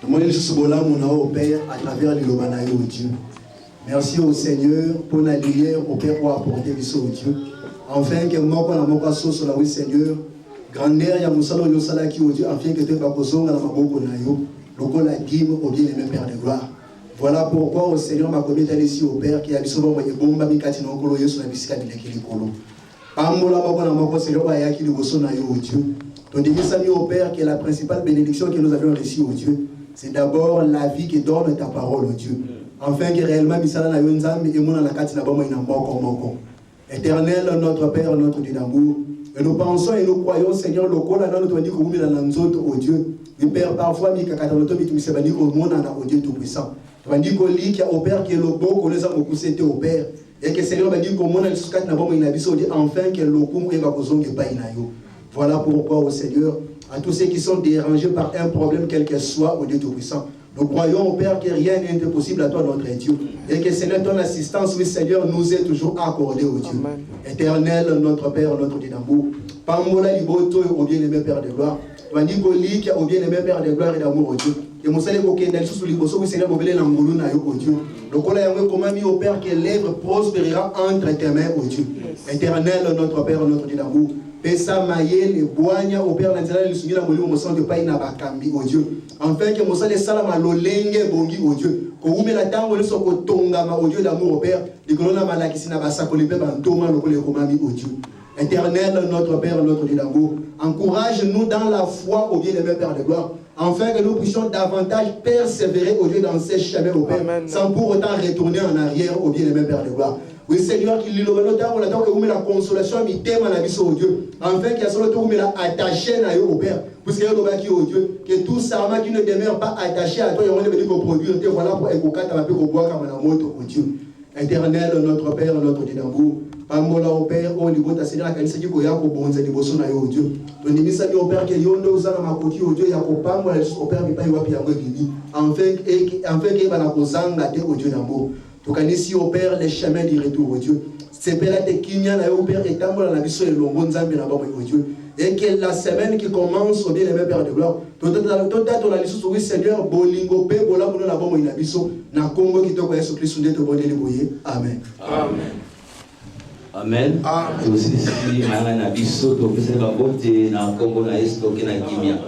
Donc moi les choses bolamu na au Père à travers les lobanayo Dieu. Merci au Seigneur pour la lumière au Père pour apporter le au Dieu. Enfin que moi quand la moka sauce la oui Seigneur, grandeur ya musalo yo sala ki au Dieu afin que tu pas kozonga na maboko na yo, loko la dîme au bien aimé Père de gloire. Voilà pourquoi au Seigneur m'a commis ici au Père qui a biso bon ye bomba mikati na okolo Yesu na bisika bileki likolo. Pamola moko na moko Seigneur ba ya ki liboso na yo au Dieu. Donc dis ami au Père que la principale bénédiction que nous avions reçue au Dieu, c'est d'abord la vie qui donne ta parole au Dieu. Enfin que réellement misala na yo Nzambe et mona na kati na bomo ina moko. Éternel notre Père, notre Dieu d'amour, et nous pensons et nous croyons Seigneur lokola na nous dit que vous na nzoto au Dieu. Le Père parfois mi kakata loto mi tumisebani ko mona na au Dieu tout puissant. Tandis que li au Père qui est le beau connaît ça beaucoup c'était au Père et que Seigneur m'a dit que mona jusqu'à na bomo ina biso dit enfin que lokumu e ba kozonge pa ina yo. Voilà pourquoi au Seigneur à tous ceux qui sont dérangés par un problème quel que soit au Dieu tout puissant. Nous croyons au Père que rien n'est impossible à toi, notre Dieu. Et que Seigneur, ton assistance, oui Seigneur, nous est toujours accordée au Dieu. Amen. Éternel, notre Père, notre Dieu d'amour. Pamola liboto au bien-aimé Père de gloire. Vandikoli qui au bien-aimé Père de gloire et d'amour au Dieu. Et mon Seigneur, au Kendal, sous liboso, oui Seigneur, mobile l'angoulou na yo au Dieu. Donc on a un comment mis au Père que l'œuvre prospérera entre tes mains au Dieu. Éternel, notre Père, notre Dieu d'amour. Pesa maye le boanya au Père l'intérieur le soumis la molimo mo sang de pas ina bakambi au Dieu. Enfin que mo sale sala malolenge bongi au Dieu. Ko ume la tango le soko tonga ma au Dieu d'amour au Père. Likolona malakisi na basako le peba ntoma lokole komami au Dieu. Éternel notre Père notre Dieu d'amour, encourage-nous dans la foi au bien-aimé Père de gloire. Afin que nous puissions davantage persévérer au Dieu dans ces chemins au Père, amen, sans pour autant retourner en arrière au bien-aimé Père de gloire. Oui Seigneur, qu'il lit le temps que vous mettez la consolation, mi thème à la vie au Dieu. Afin qu'il y a seulement tout vous mettez attaché à au Père. Puisque vous avez au Dieu, que tout ça qui ne demeure pas attaché à toi, il y a un peu produire, voilà pour écouter ta peu boire comme la moto au Dieu. Éternel, notre Père, notre Dieu d'amour. Pamola au Père, au niveau de la Seigneur, quand il s'agit de Yako Bonze, de Bosson au Dieu. Donc, il s'agit au Père que Yondo Zana Makoti au Dieu, Yako Pamola, au Père, il n'y a pas de bibi. Enfin, qu'il va la Kozanga au Dieu d'amour. Donc, ici au Père, les chemins du retour au Dieu. C'est Père de Kinyan au Père et Tamola, la mission et l'Ombon Zambi au Dieu. Et que la semaine qui commence au bien les mêmes Père de gloire, tout à la liste, oui Seigneur, Bolingo, Pe, Bola, Bono, la bombe, il a biso, na Congo qui te connaît sur Christ, de te bonner les boyers. Amen. Amen. Amen. Aussi, si maana na biso to pesa ba bote na Congo na esto ke na kimia.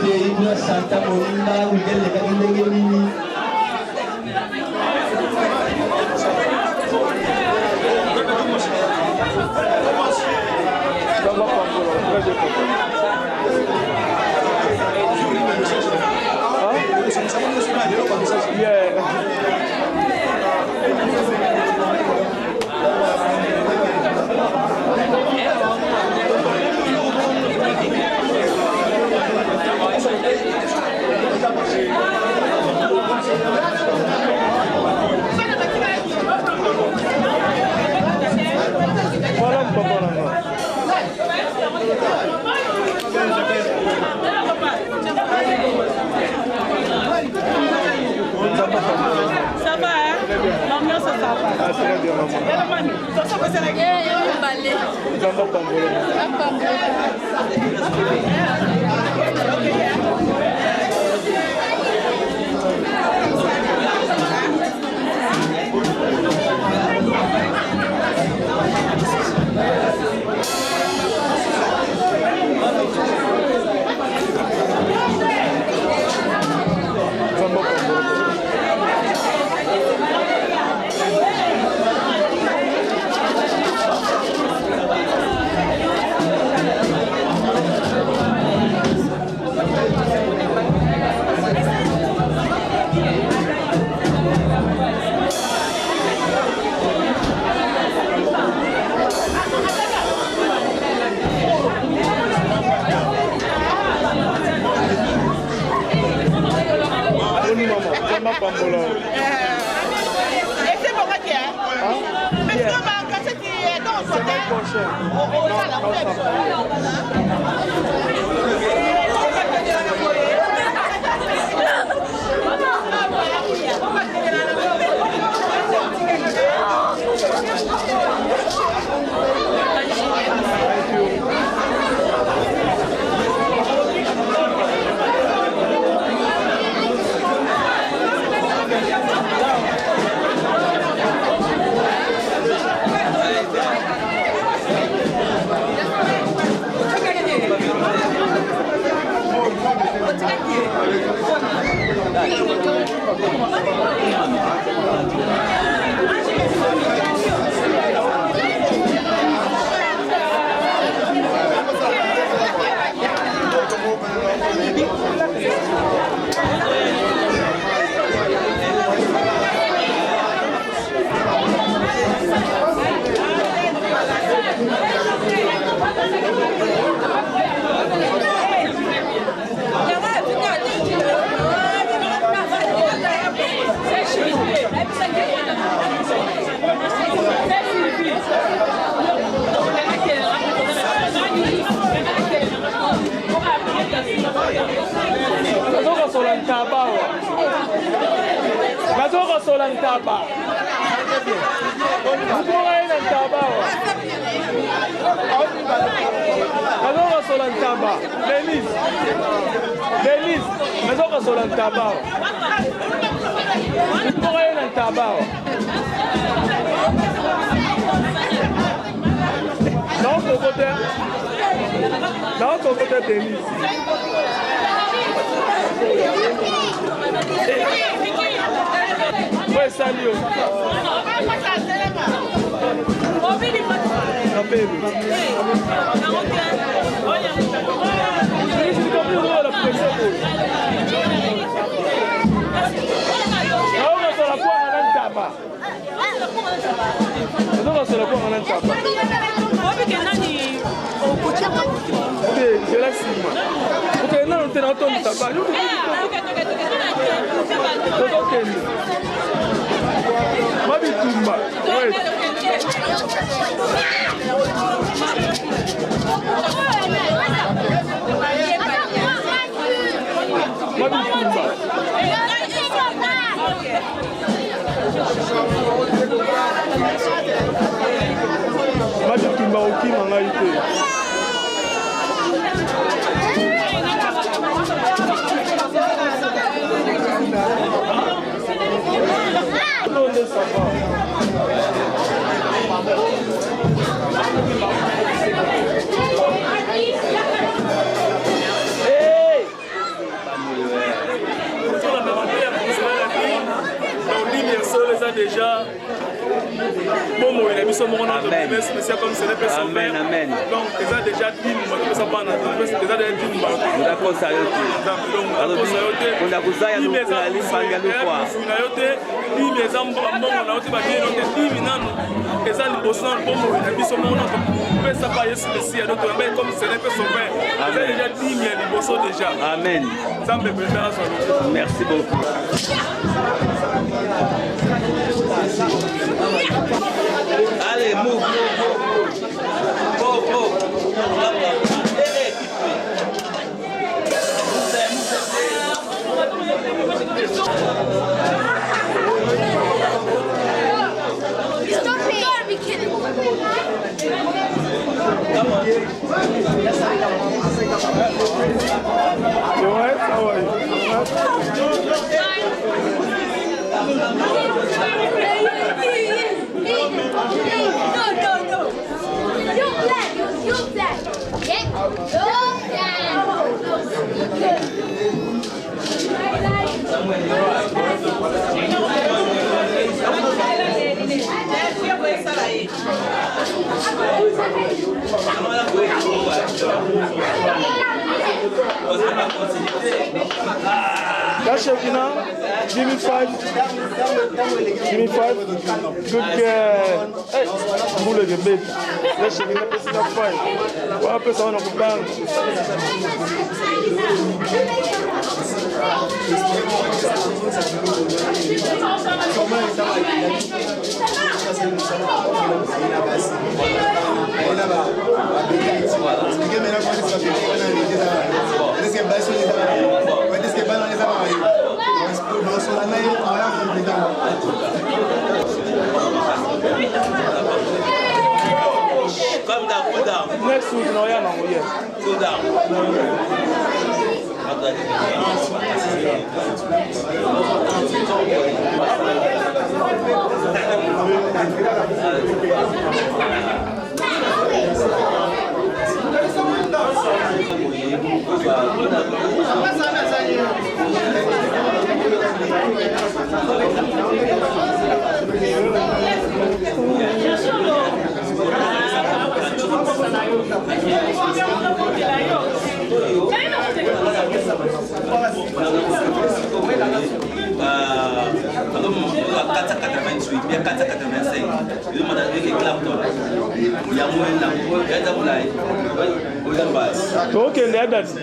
Ibna Santa Morinda, Miguel de Cadinegeni. Ça va, hein? L'ambiance, ça va. Ah, c'est très bien, maman. Amen, amen. Donc, ils ont déjà dit, ils sont pas déjà dit, d'accord, ça y est. On a besoin de nous faire les fangalos quoi. Amen. Merci beaucoup. Allez, move. Go. Stop it! You gotta be kidding me. You alright? How are you? No. You black. That's your dinner. Give me 5. Good girl. Hey, bullet the bed. Let's shake it. Let's not 5. What happens on the bank? Calm down, cool down. Next week, no, yeah. Cool down. Okay, that's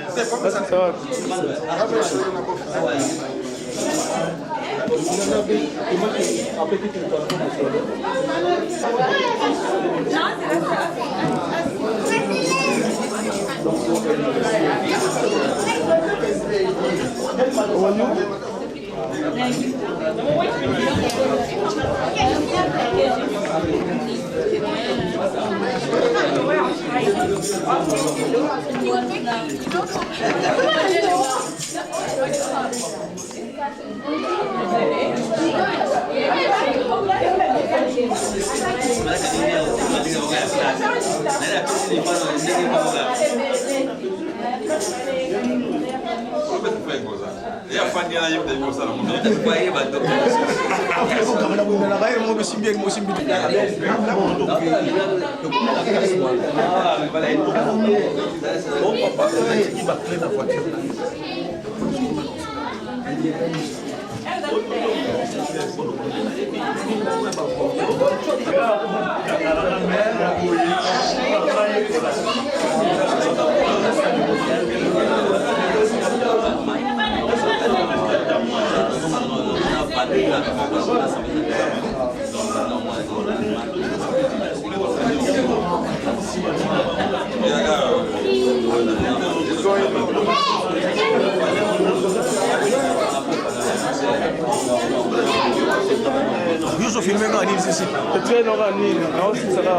Yuso filme ngani sisi? Tena ngani? Naona sasa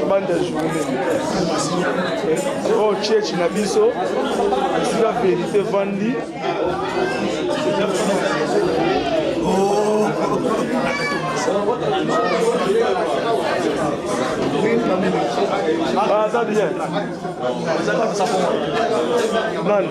banda journée. Oh, church na biso. C'est la vérité vandi. Oh. Ah, ça bien. Nani?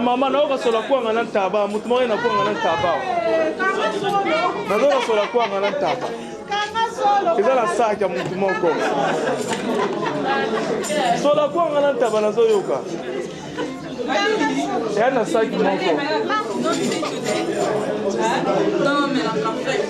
Mama na oka sola kwa ngana taba mutu mo na kwa ngana taba na zo sola kwa ngana taba eza la sac ya mutu moko sola kwa ngana taba na zo yoka ya na sac moko Non, mais la café.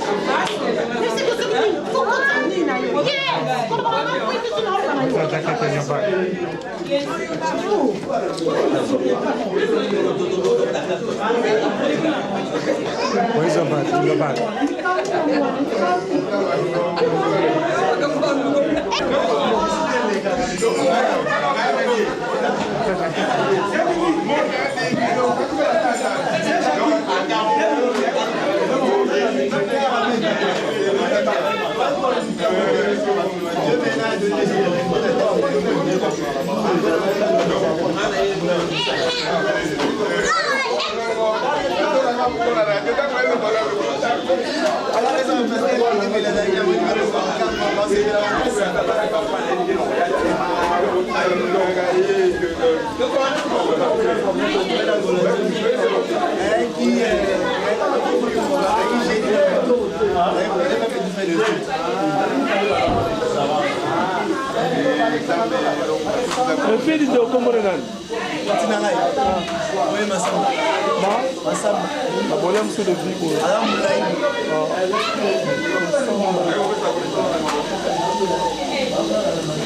Le fait de Komore nan.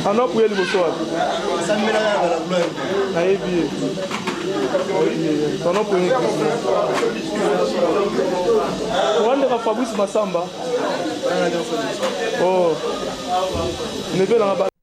Ano pour liboso wapi? Na yebi. Ano pour ni. Wanda ka Fabrice Masamba. Oh. Ne veut la